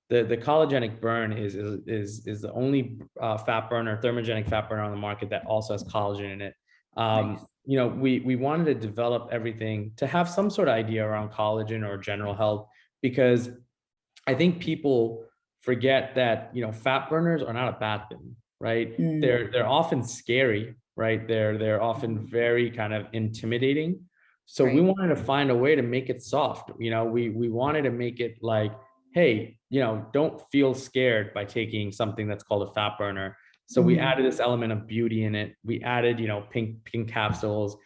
The collagenic burn is the only fat burner, thermogenic fat burner on the market that also has collagen in it. Nice. We wanted to develop everything to have some sort of idea around collagen or general health, because I think people forget that fat burners are not a bad thing, right? They're often scary, right? They're often very kind of intimidating. So we wanted to find a way to make it soft. We wanted to make it like, hey, don't feel scared by taking something that's called a fat burner. So we added this element of beauty in it. We added, pink capsules.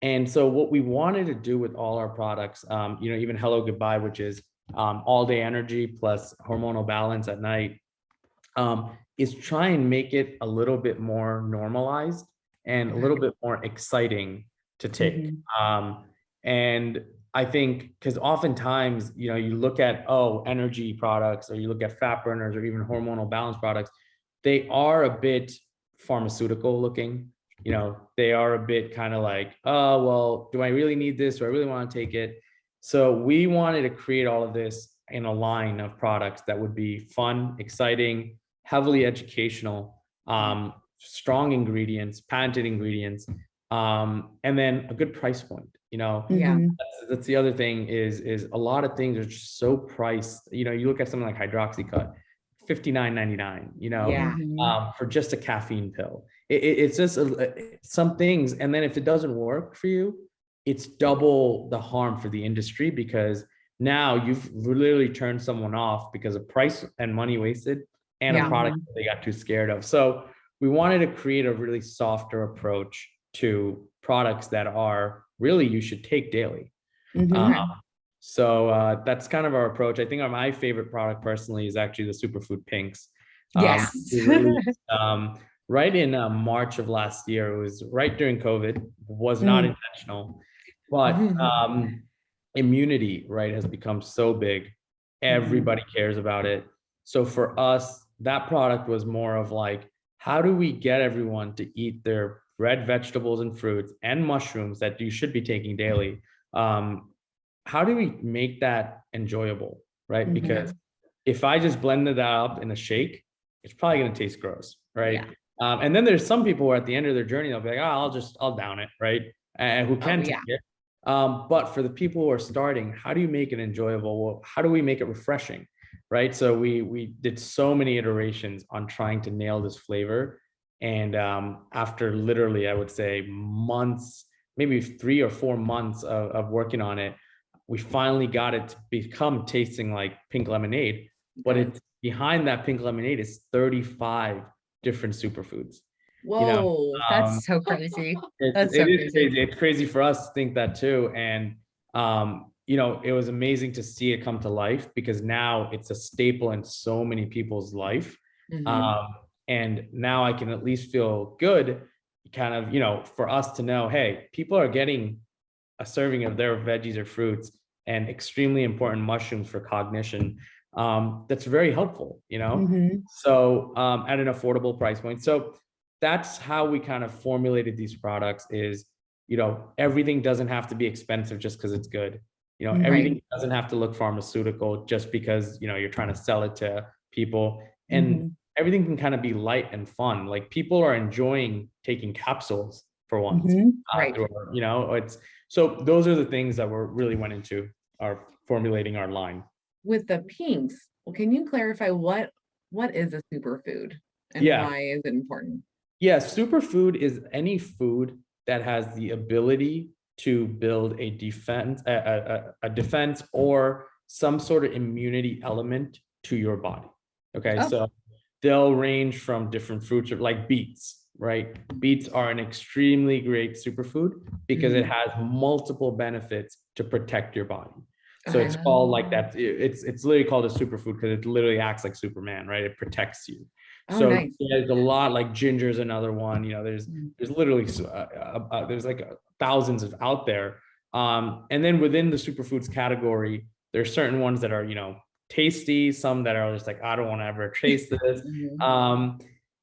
And so what we wanted to do with all our products, even Hello Goodbye, which is all day energy plus hormonal balance at night, is try and make it a little bit more normalized and a little bit more exciting to take. And I think because oftentimes, you look at, energy products, or you look at fat burners, or even hormonal balance products, they are a bit pharmaceutical looking. They are a bit kind of like, oh, well, do I really need this? Do I really want to take it? So we wanted to create all of this in a line of products that would be fun, exciting, heavily educational, strong ingredients, patented ingredients, and then a good price point. That's the other thing is a lot of things are just so priced. You look at something like Hydroxycut, $59.99, for just a caffeine pill. It's just some things. And then if it doesn't work for you, it's double the harm for the industry, because now you've literally turned someone off because of price and money wasted and a product that they got too scared of. So we wanted to create a really softer approach to products that are really, you should take daily. So that's kind of our approach. I think my favorite product personally is actually the Superfood Pinks. Yes. We released, right in March of last year. It was right during COVID, was not intentional, but immunity, right, has become so big. Everybody cares about it. So for us, that product was more of like, how do we get everyone to eat their red vegetables and fruits and mushrooms that you should be taking daily? How do we make that enjoyable, right? Because if I just blended that up in a shake, it's probably going to taste gross, right? And then there's some people who at the end of their journey, they'll be like, oh, I'll down it, right? And who can take it. But for the people who are starting, how do you make it enjoyable? How do we make it refreshing? right? So we did so many iterations on trying to nail this flavor. And after literally, I would say months, maybe 3 or 4 months of working on it, we finally got it to become tasting like pink lemonade. But it's behind that pink lemonade is 35 different superfoods. Whoa, you know, That's so crazy. it is crazy. It's crazy for us to think that too. And it was amazing to see it come to life, because now it's a staple in so many people's life. And now I can at least feel good, kind of, for us to know, hey, people are getting a serving of their veggies or fruits and extremely important mushrooms for cognition. That's very helpful, so at an affordable price point. So that's how we kind of formulated these products is, everything doesn't have to be expensive just because it's good. Everything doesn't have to look pharmaceutical just because, you're trying to sell it to people. And everything can kind of be light and fun. Like, people are enjoying taking capsules for once. So those are the things that we're really went into our formulating our line. With the pinks, well, can you clarify what is a superfood and why is it important? Yeah, superfood is any food that has the ability to build a defense, a defense or some sort of immunity element to your body. Okay, so they'll range from different fruits, like beets, right? Beets are an extremely great superfood because it has multiple benefits to protect your body. So it's called like that. It's literally called a superfood because it literally acts like Superman, right? It protects you. So there's a lot, like ginger is another one. There's literally there's like thousands of out there. And then within the superfoods category, there's certain ones that are tasty, some that are just like, I don't want to ever taste this.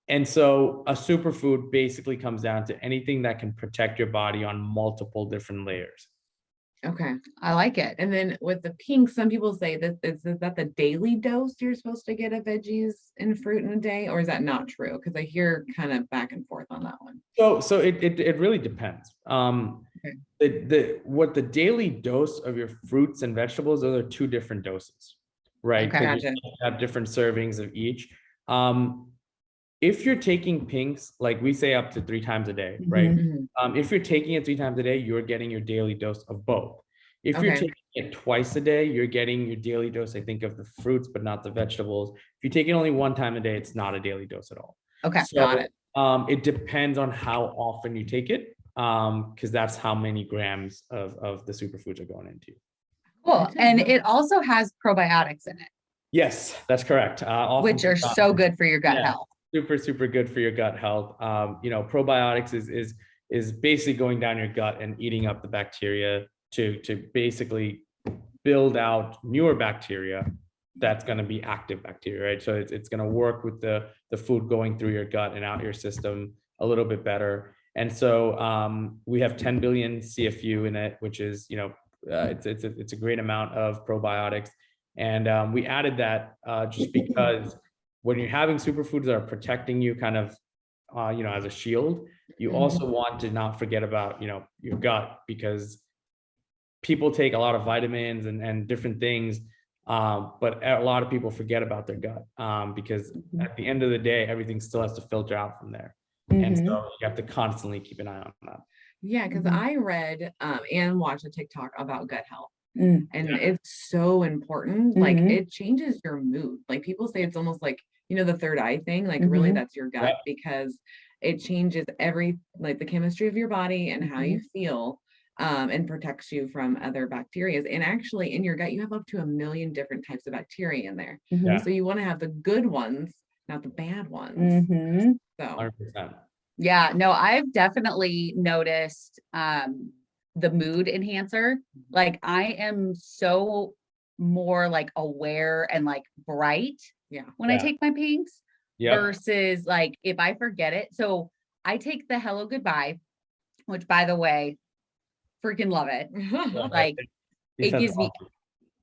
And so a superfood basically comes down to anything that can protect your body on multiple different layers. Okay, I like it. And then with the pink, some people say that is that the daily dose you're supposed to get of veggies and fruit in a day, or is that not true? Because I hear kind of back and forth on that one. So it really depends. What the daily dose of your fruits and vegetables, those are two different doses, right? Because you have different servings of each. If you're taking pinks, like we say up to 3 times a day, right? If you're taking it 3 times a day, you're getting your daily dose of both. If you're taking it twice a day, you're getting your daily dose, I think, of the fruits, but not the vegetables. If you take it only 1 time a day, it's not a daily dose at all. Okay, so, got it. It depends on how often you take it, because that's how many grams of the superfoods are going into. Cool. And it also has probiotics in it. Yes, that's correct. Which are so good for your gut health. Super good for your gut health. Probiotics is basically going down your gut and eating up the bacteria to basically build out newer bacteria that's going to be active bacteria, right? So it's going to work with the food going through your gut and out your system a little bit better. And so we have 10 billion CFU in it, which is it's a great amount of probiotics. And we added that just because when you're having superfoods that are protecting you kind of, as a shield, you also want to not forget about, your gut, because people take a lot of vitamins and different things, but a lot of people forget about their gut because at the end of the day, everything still has to filter out from there. And so you have to constantly keep an eye on that. Yeah, because I read and watched a TikTok about gut health. And it's so important. Like, it changes your mood. Like, people say it's almost like, the third eye thing, like really that's your gut, because it changes like the chemistry of your body and how you feel, and protects you from other bacteria. And actually in your gut, you have up to 1 million different types of bacteria in there. So you want to have the good ones, not the bad ones. So 100%. Yeah, no, I've definitely noticed the mood enhancer. Like, I am so more like aware and like bright when I take my pinks versus like if I forget it. So I take the Hello Goodbye, which, by the way, freaking love it. Like, it gives me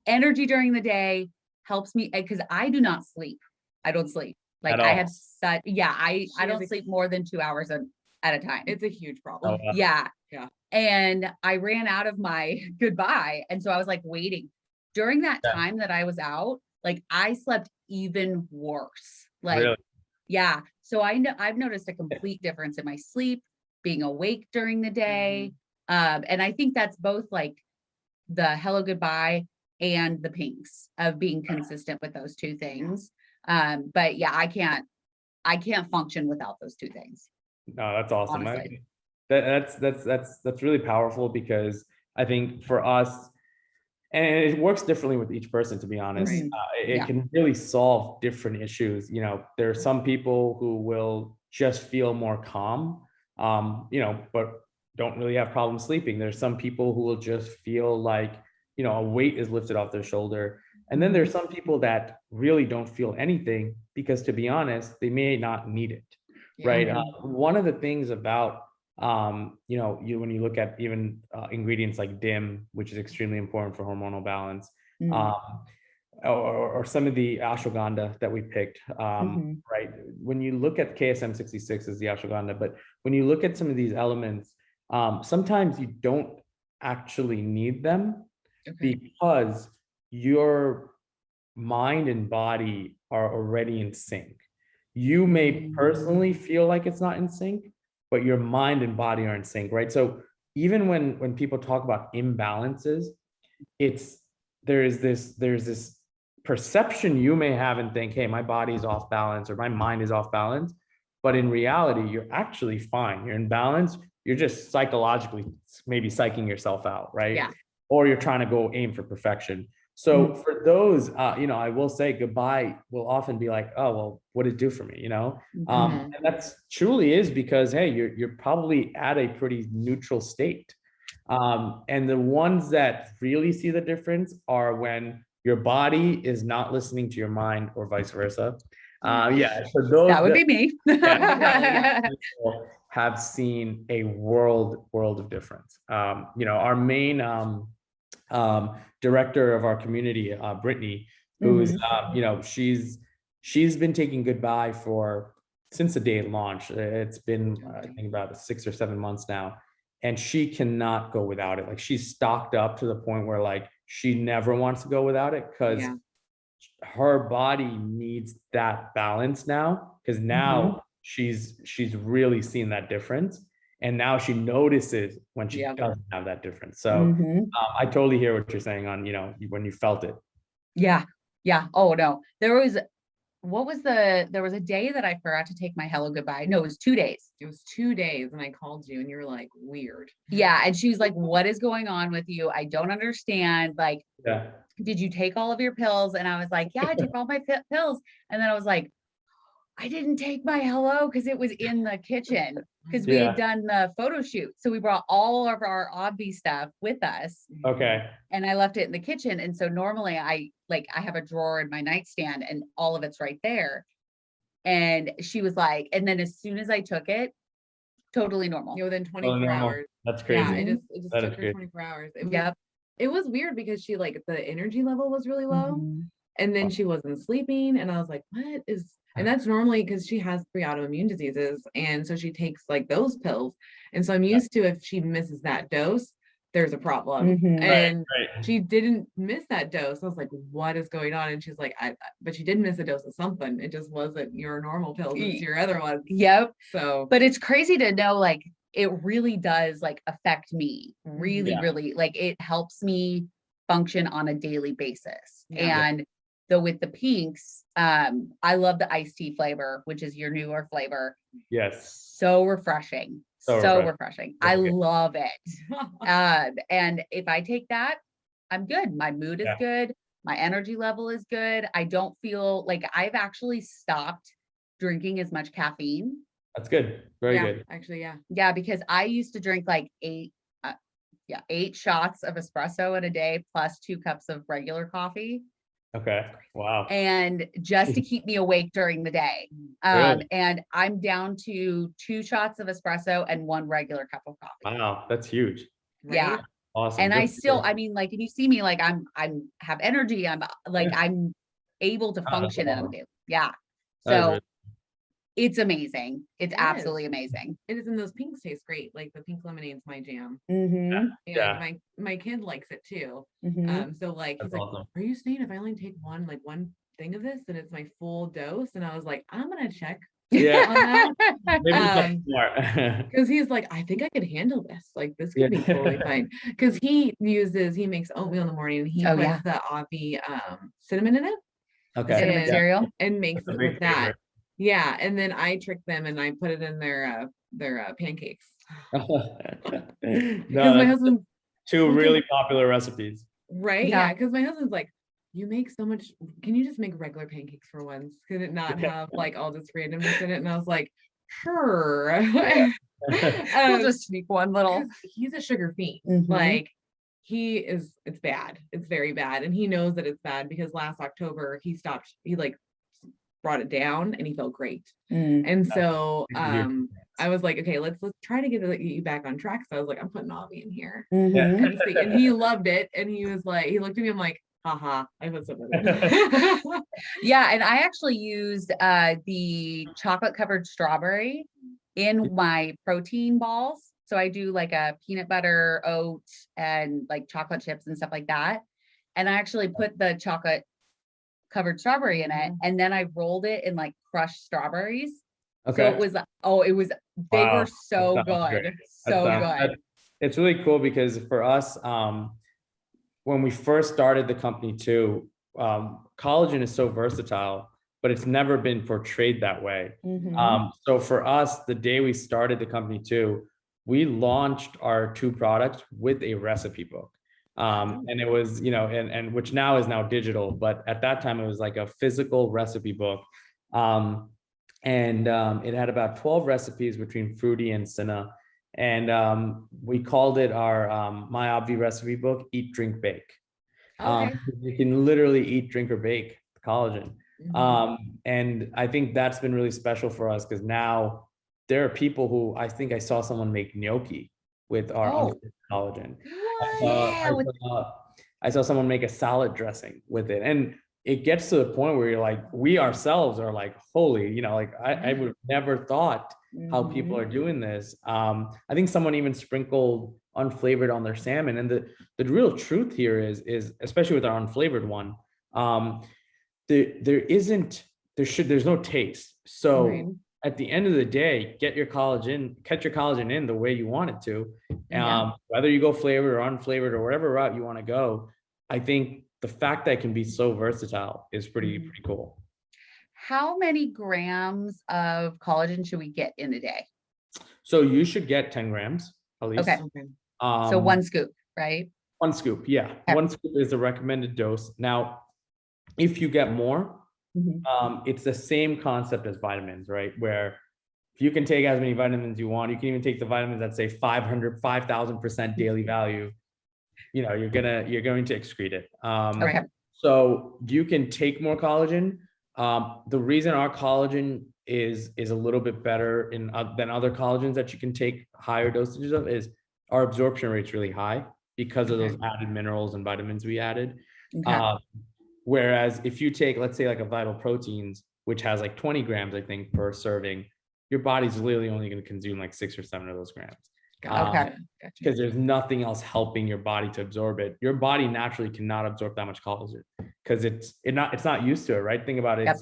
energy during the day, helps me because I do not sleep. I don't sleep. Like, I have such, I don't sleep more than 2 hours at a time. It's a huge problem. Yeah. And I ran out of my Goodbye. And so I was like waiting during that time that I was out. like I slept even worse. Like, Really? yeah. So I've noticed a complete difference in my sleep, being awake during the day. And I think that's both like the hello goodbye and the pinks of being consistent with those two things. But yeah, I can't function without those two things. No, that's awesome. Honestly. That's really powerful, because I think for us, and it works differently with each person, to be honest. Mhm. It Yeah. can really solve different issues. You know, there are some people who will just feel more calm, you know, but don't really have problems sleeping. There's some people who will just feel like, you know, a weight is lifted off their shoulder. And then there's some people that really don't feel anything, because, to be honest, they may not need it. Right. One of the things about, you know, when you look at even ingredients like DIM, which is extremely important for hormonal balance, Mhm. or some of the ashwagandha that we picked, right? When you look at KSM 66 is the ashwagandha, but when you look at some of these elements, sometimes you don't actually need them, Okay. because your mind and body are already in sync. You may personally feel like it's not in sync, but your mind and body are in sync, right? So even when people talk about imbalances, it's there's this perception you may have and think, hey, my body's off balance or my mind is off balance. But in reality, you're actually fine. You're in balance. You're just psychologically maybe psyching yourself out, right? Yeah. Or you're trying to go aim for perfection. So for those, you know, I will say goodbye will often be like, oh, well, what did it do for me? You know, and that's truly is because, hey, you're probably at a pretty neutral state. And the ones that really see the difference are when your body is not listening to your mind, or vice versa. Yeah, for those That would be me. people have seen a world of difference. You know, our main director of our community, Brittany, who's you know, she's been taking goodbye for since the day it launched. It's been I think about 6 or 7 months now, and she cannot go without it. Like, she's stocked up to the point where like she never wants to go without it, because her body needs that balance now, because now she's really seen that difference, and now she notices when she doesn't have that difference. So I totally hear what you're saying on, you know, when you felt it. Yeah. Yeah. Oh no. There was there was a day that I forgot to take my hello goodbye. No, it was 2 days. It was 2 days and I called you and you were like, weird. Yeah. And she was like, what is going on with you? I don't understand. Like, Yeah. did you take all of your pills? And I was like, yeah, I took all my pills. And then I was like, I didn't take my hello because it was in the kitchen, because we had done the photo shoot. So we brought all of our Obvi stuff with us. Okay. And I left it in the kitchen. And so normally I have a drawer in my nightstand and all of it's right there. And she was like, and then as soon as I took it, totally normal. Within 24 hours. That's crazy. Yeah, it just That took her 24 hours. It was weird because she, like, the energy level was really low. And then she wasn't sleeping. And I was like, and that's normally because she has 3 autoimmune diseases. And so she takes like those pills. And so I'm used to, if she misses that dose, there's a problem. And she didn't miss that dose. I was like, what is going on? And she's like, but she did miss a dose of something. It just wasn't your normal pills, it's your other ones. Yep. So, but it's crazy to know, like, it really does like affect me really, really, like, it helps me function on a daily basis. And though with the pinks, I love the iced tea flavor, which is your newer flavor. Yes. So refreshing. So refreshing. I love it. And if I take that, I'm good. My mood is good. My energy level is good. I don't feel like I've actually stopped drinking as much caffeine. That's good. Very good. Actually, Yeah, because I used to drink like 8 shots of espresso in a day plus 2 cups of regular coffee. Okay. Wow. And just to keep me awake during the day. Really? And I'm down to 2 shots of espresso and 1 regular cup of coffee. Wow, that's huge. Yeah. Awesome. And I still, I mean, like, if you see me, like, I'm have energy. I'm like, I'm able to function in a day. Yeah. So It's amazing. It's It absolutely is. amazing. It is, and those pinks taste great. Like the pink lemonade's my jam. Mm-hmm. And Yeah. my kid likes it too. Mm-hmm. So like he's That's like, awesome. are you saying if I only take one thing of this, then it's my full dose? And I was like, I'm gonna check Yeah. on that. Maybe that's smart. Because he's like, I think I could handle this. Like this Yeah. could be totally fine. Because he makes oatmeal in the morning and he Oh, puts yeah. the Obvi cinnamon in it The Okay. cinnamon and cereal. and makes That's a it big with that. favorite. Yeah. And then I trick them and I put it in their pancakes. No, Because my that's husband, two will really just- popular recipes. right? Yeah. Yeah. Because my husband's like, you make so much. Can you just make regular pancakes for once? Could it not have like all this randomness in it? And I was like, sure. We'll just tweak one little. 'Cause he's a sugar fiend. Mhm. Like it's bad. It's very bad. And he knows that it's bad because last October he like brought it down and he felt great. Mm. And so Good to hear. I was like, okay, let's try to get you back on track. So I was like, I'm putting Avi in here. Mhm. And see. And he loved it. And he was like, he looked at me, I'm like, haha, I put something in. Yeah, and I actually used the chocolate covered strawberry in my protein balls. So I do like a peanut butter, oat, and like chocolate chips and stuff like that. And I actually put the chocolate covered strawberry in it, and then I rolled it in like crushed strawberries. So it was, they Wow, were so that sounds good. great. So That- good. It's really cool because for us, when we first started the company too, collagen is so versatile, but it's never been portrayed that way. Mhm. So for us, the day we started the company too, we launched our 2 products with a recipe book. And it was, and which now is now digital, but at that time it was like a physical recipe book. It had about 12 recipes between fruity and cinna. And we called it our My Obvi recipe book, Eat, Drink, Bake. Okay. You can literally eat, drink, or bake collagen. And I think that's been really special for us because now there are people who I think I saw someone make gnocchi with our Untitled collagen. I saw someone make a salad dressing with it. And it gets to the point where you're like, we ourselves are like, holy, like I would have never thought how people are doing this. I think someone even sprinkled unflavored on their salmon. And the real truth here is especially with our unflavored one, there's no taste. So Right. at the end of the day, catch your collagen in the way you want it to. Yeah. Whether you go flavored or unflavored or whatever route you want to go, I think the fact that it can be so versatile is pretty cool. How many grams of collagen should we get in a day? So you should get 10 grams at least. Okay. So one scoop, right? 1 scoop, yeah. Okay. 1 scoop is the recommended dose. Now, if you get more, it's the same concept as vitamins, right? Where if you can take as many vitamins you want, you can even take the vitamins that say 5,000% daily value. You're going to excrete it. Okay. So you can take more collagen. The reason our collagen is a little bit better than other collagens that you can take higher dosages of is our absorption rate's really high because of those added minerals and vitamins we added. Okay. Whereas if you take, let's say like a Vital Proteins, which has like 20 grams, I think, per serving, your body's literally only going to consume like 6 or 7 of those grams. Okay. Because there's nothing else helping your body to absorb it. Your body naturally cannot absorb that much collagen because it's not used to it, right? Think about it. Yep.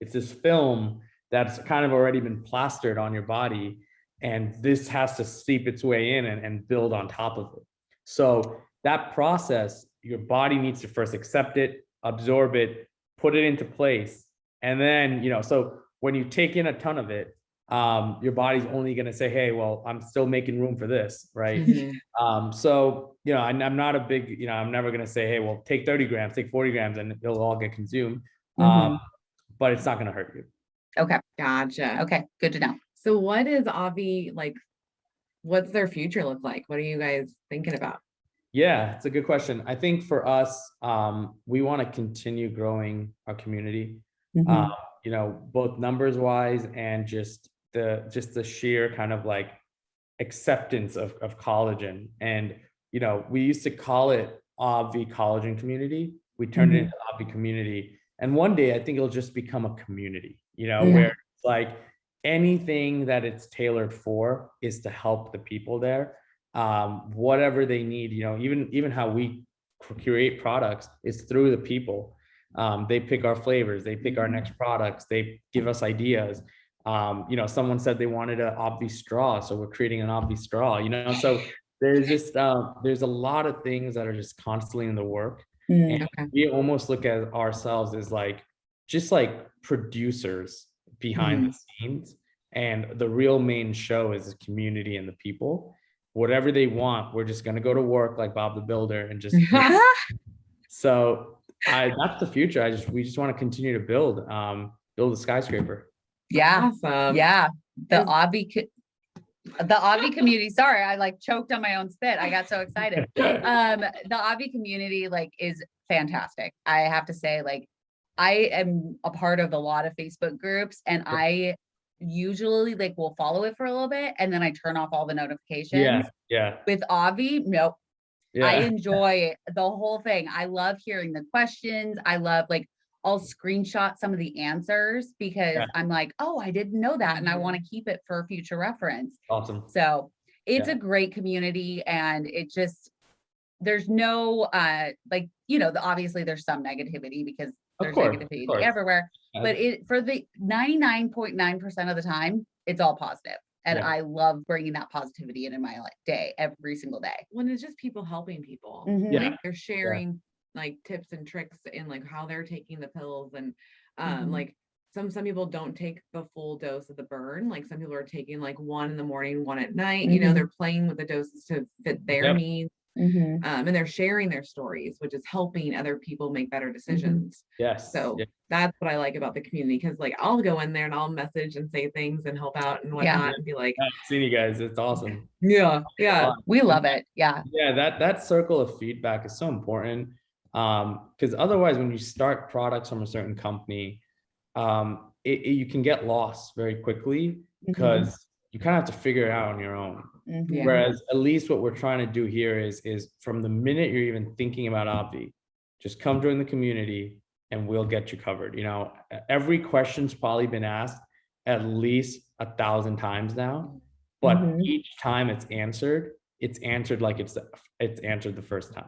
It's this film that's kind of already been plastered on your body, and this has to seep its way in and build on top of it. So that process, your body needs to first accept it, absorb it, put it into place, and then so when you take in a ton of it, your body's only going to say, hey, well, I'm still making room for this, right? So I'm not a big, I'm never going to say, hey, well, take 30 grams, take 40 grams, and it'll all get consumed. But it's not going to hurt you. Okay. Gotcha. Okay. Good to know. So what is Avi like? What's their future look like? What are you guys thinking about? Yeah, it's a good question. I think for us, we want to continue growing our community, both numbers wise and just the sheer kind of like acceptance of collagen. And, we used to call it Obvi Collagen Community. We turned it into Obvi Community. And one day I think it'll just become a community, where it's like, anything that it's tailored for is to help the people there. Whatever they need, you know, even how we create products is through the people. They pick our flavors, they pick our next products, they give us ideas. You know, someone said they wanted an Obvi straw, so we're creating an Obvi straw, you know. So there's just there's a lot of things that are just constantly in the work. And we almost look at ourselves as like just like producers behind the scenes, and the real main show is the community and the people. Whatever they want, we're just going to go to work like Bob the Builder and just so that's the future. We just want to continue to build a skyscraper. Yeah. Awesome. Yeah. The Obvi community. Sorry, I like choked on my own spit. I got so excited. The Obvi community like is fantastic. I have to say, like, I am a part of a lot of Facebook groups, and I usually like will follow it for a little bit and then I turn off all the notifications. Yeah. With Obvi, nope. Yeah. I enjoy the whole thing. I love hearing the questions. I love like I'll screenshot some of the answers because I'm like, oh, I didn't know that. And I want to keep it for future reference. Awesome. So it's a great community, and it just, there's no, like, you know, obviously there's some negativity because there's negativity everywhere, but for the 99.9% of the time, it's all positive. And I love bringing that positivity in my day, every single day. When it's just people helping people, like they're sharing like tips and tricks in like how they're taking the pills, and like some people don't take the full dose of the burn. Like some people are taking like one in the morning, one at night. You know, they're playing with the doses to fit their needs. And they're sharing their stories, which is helping other people make better decisions. So that's what I like about the community, because like I'll go in there and I'll message and say things and help out and whatnot and be like, I've seen you guys, it's awesome. We love it. That circle of feedback is so important, because otherwise when you start products from a certain company, you can get lost very quickly because you kind of have to figure it out on your own. Whereas at least what we're trying to do here is from the minute you're even thinking about Obvi, just come join the community and we'll get you covered. You know, every question's probably been asked at least 1,000 times now, but each time it's answered like it's answered the first time.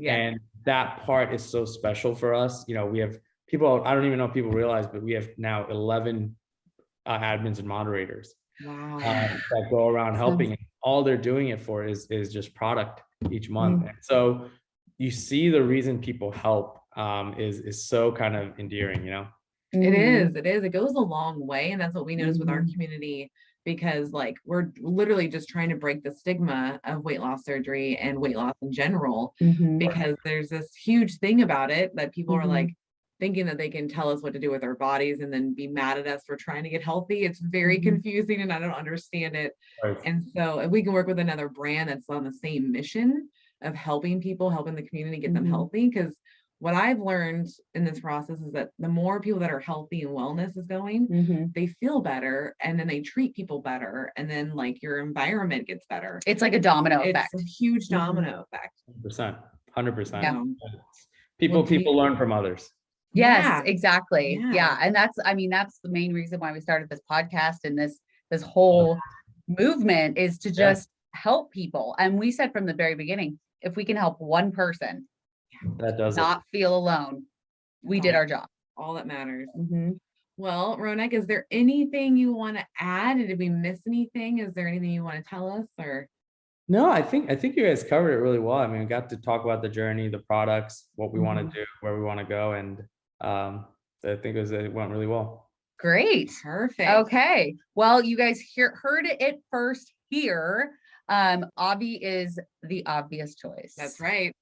And that part is so special for us. You know, we have people, I don't even know if people realize, but we have now 11 admins and moderators that go around helping. And all they're doing it for is just product each month. And so you see the reason people help is so kind of endearing, you know? It is. It goes a long way. And that's what we notice with our community, because like we're literally just trying to break the stigma of weight loss surgery and weight loss in general, because there's this huge thing about it that people are like thinking that they can tell us what to do with our bodies and then be mad at us for trying to get healthy. It's very confusing and I don't understand it. And so if we can work with another brand that's on the same mission of helping people, helping the community get them healthy, because what I've learned in this process is that the more people that are healthy and wellness is going, they feel better, and then they treat people better, and then like your environment gets better. It's like a domino effect. It's a huge domino effect. 100%. People learn from others. Yes, exactly. And that's the main reason why we started this podcast, and this whole movement is to just help people. And we said from the very beginning, if we can help one person that does not feel alone, we did our job. All that matters. Well, Ronak, is there anything you want to add? Did we miss anything? Is there anything you want to tell us? Or no, I think you guys covered it really well. I mean, we got to talk about the journey, the products, what we want to do, where we want to go, and I think it went really well. Great. Perfect. Okay. Well, you guys heard it first here. Obvi is the obvious choice. That's right.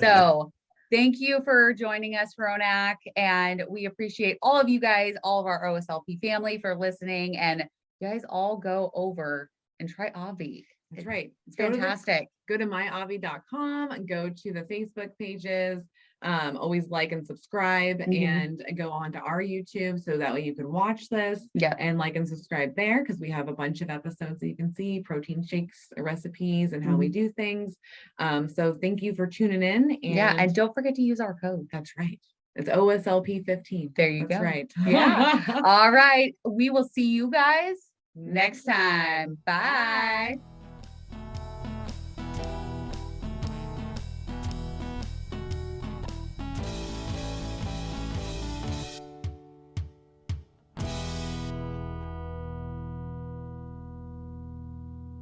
So thank you for joining us, Ronak. And we appreciate all of you guys, all of our OSLP family for listening. And you guys all go over and try Obvi. That's right. It's fantastic. Go to myobvi.com, go to the Facebook pages, always like and subscribe, and go on to our YouTube so that way you can watch this and like and subscribe there, because we have a bunch of episodes that you can see, protein shakes, recipes, and how we do things. So thank you for tuning in. And and don't forget to use our code. That's right. It's OSLP 15. There you That's go. right. Yeah. All right. We will see you guys next time. Bye.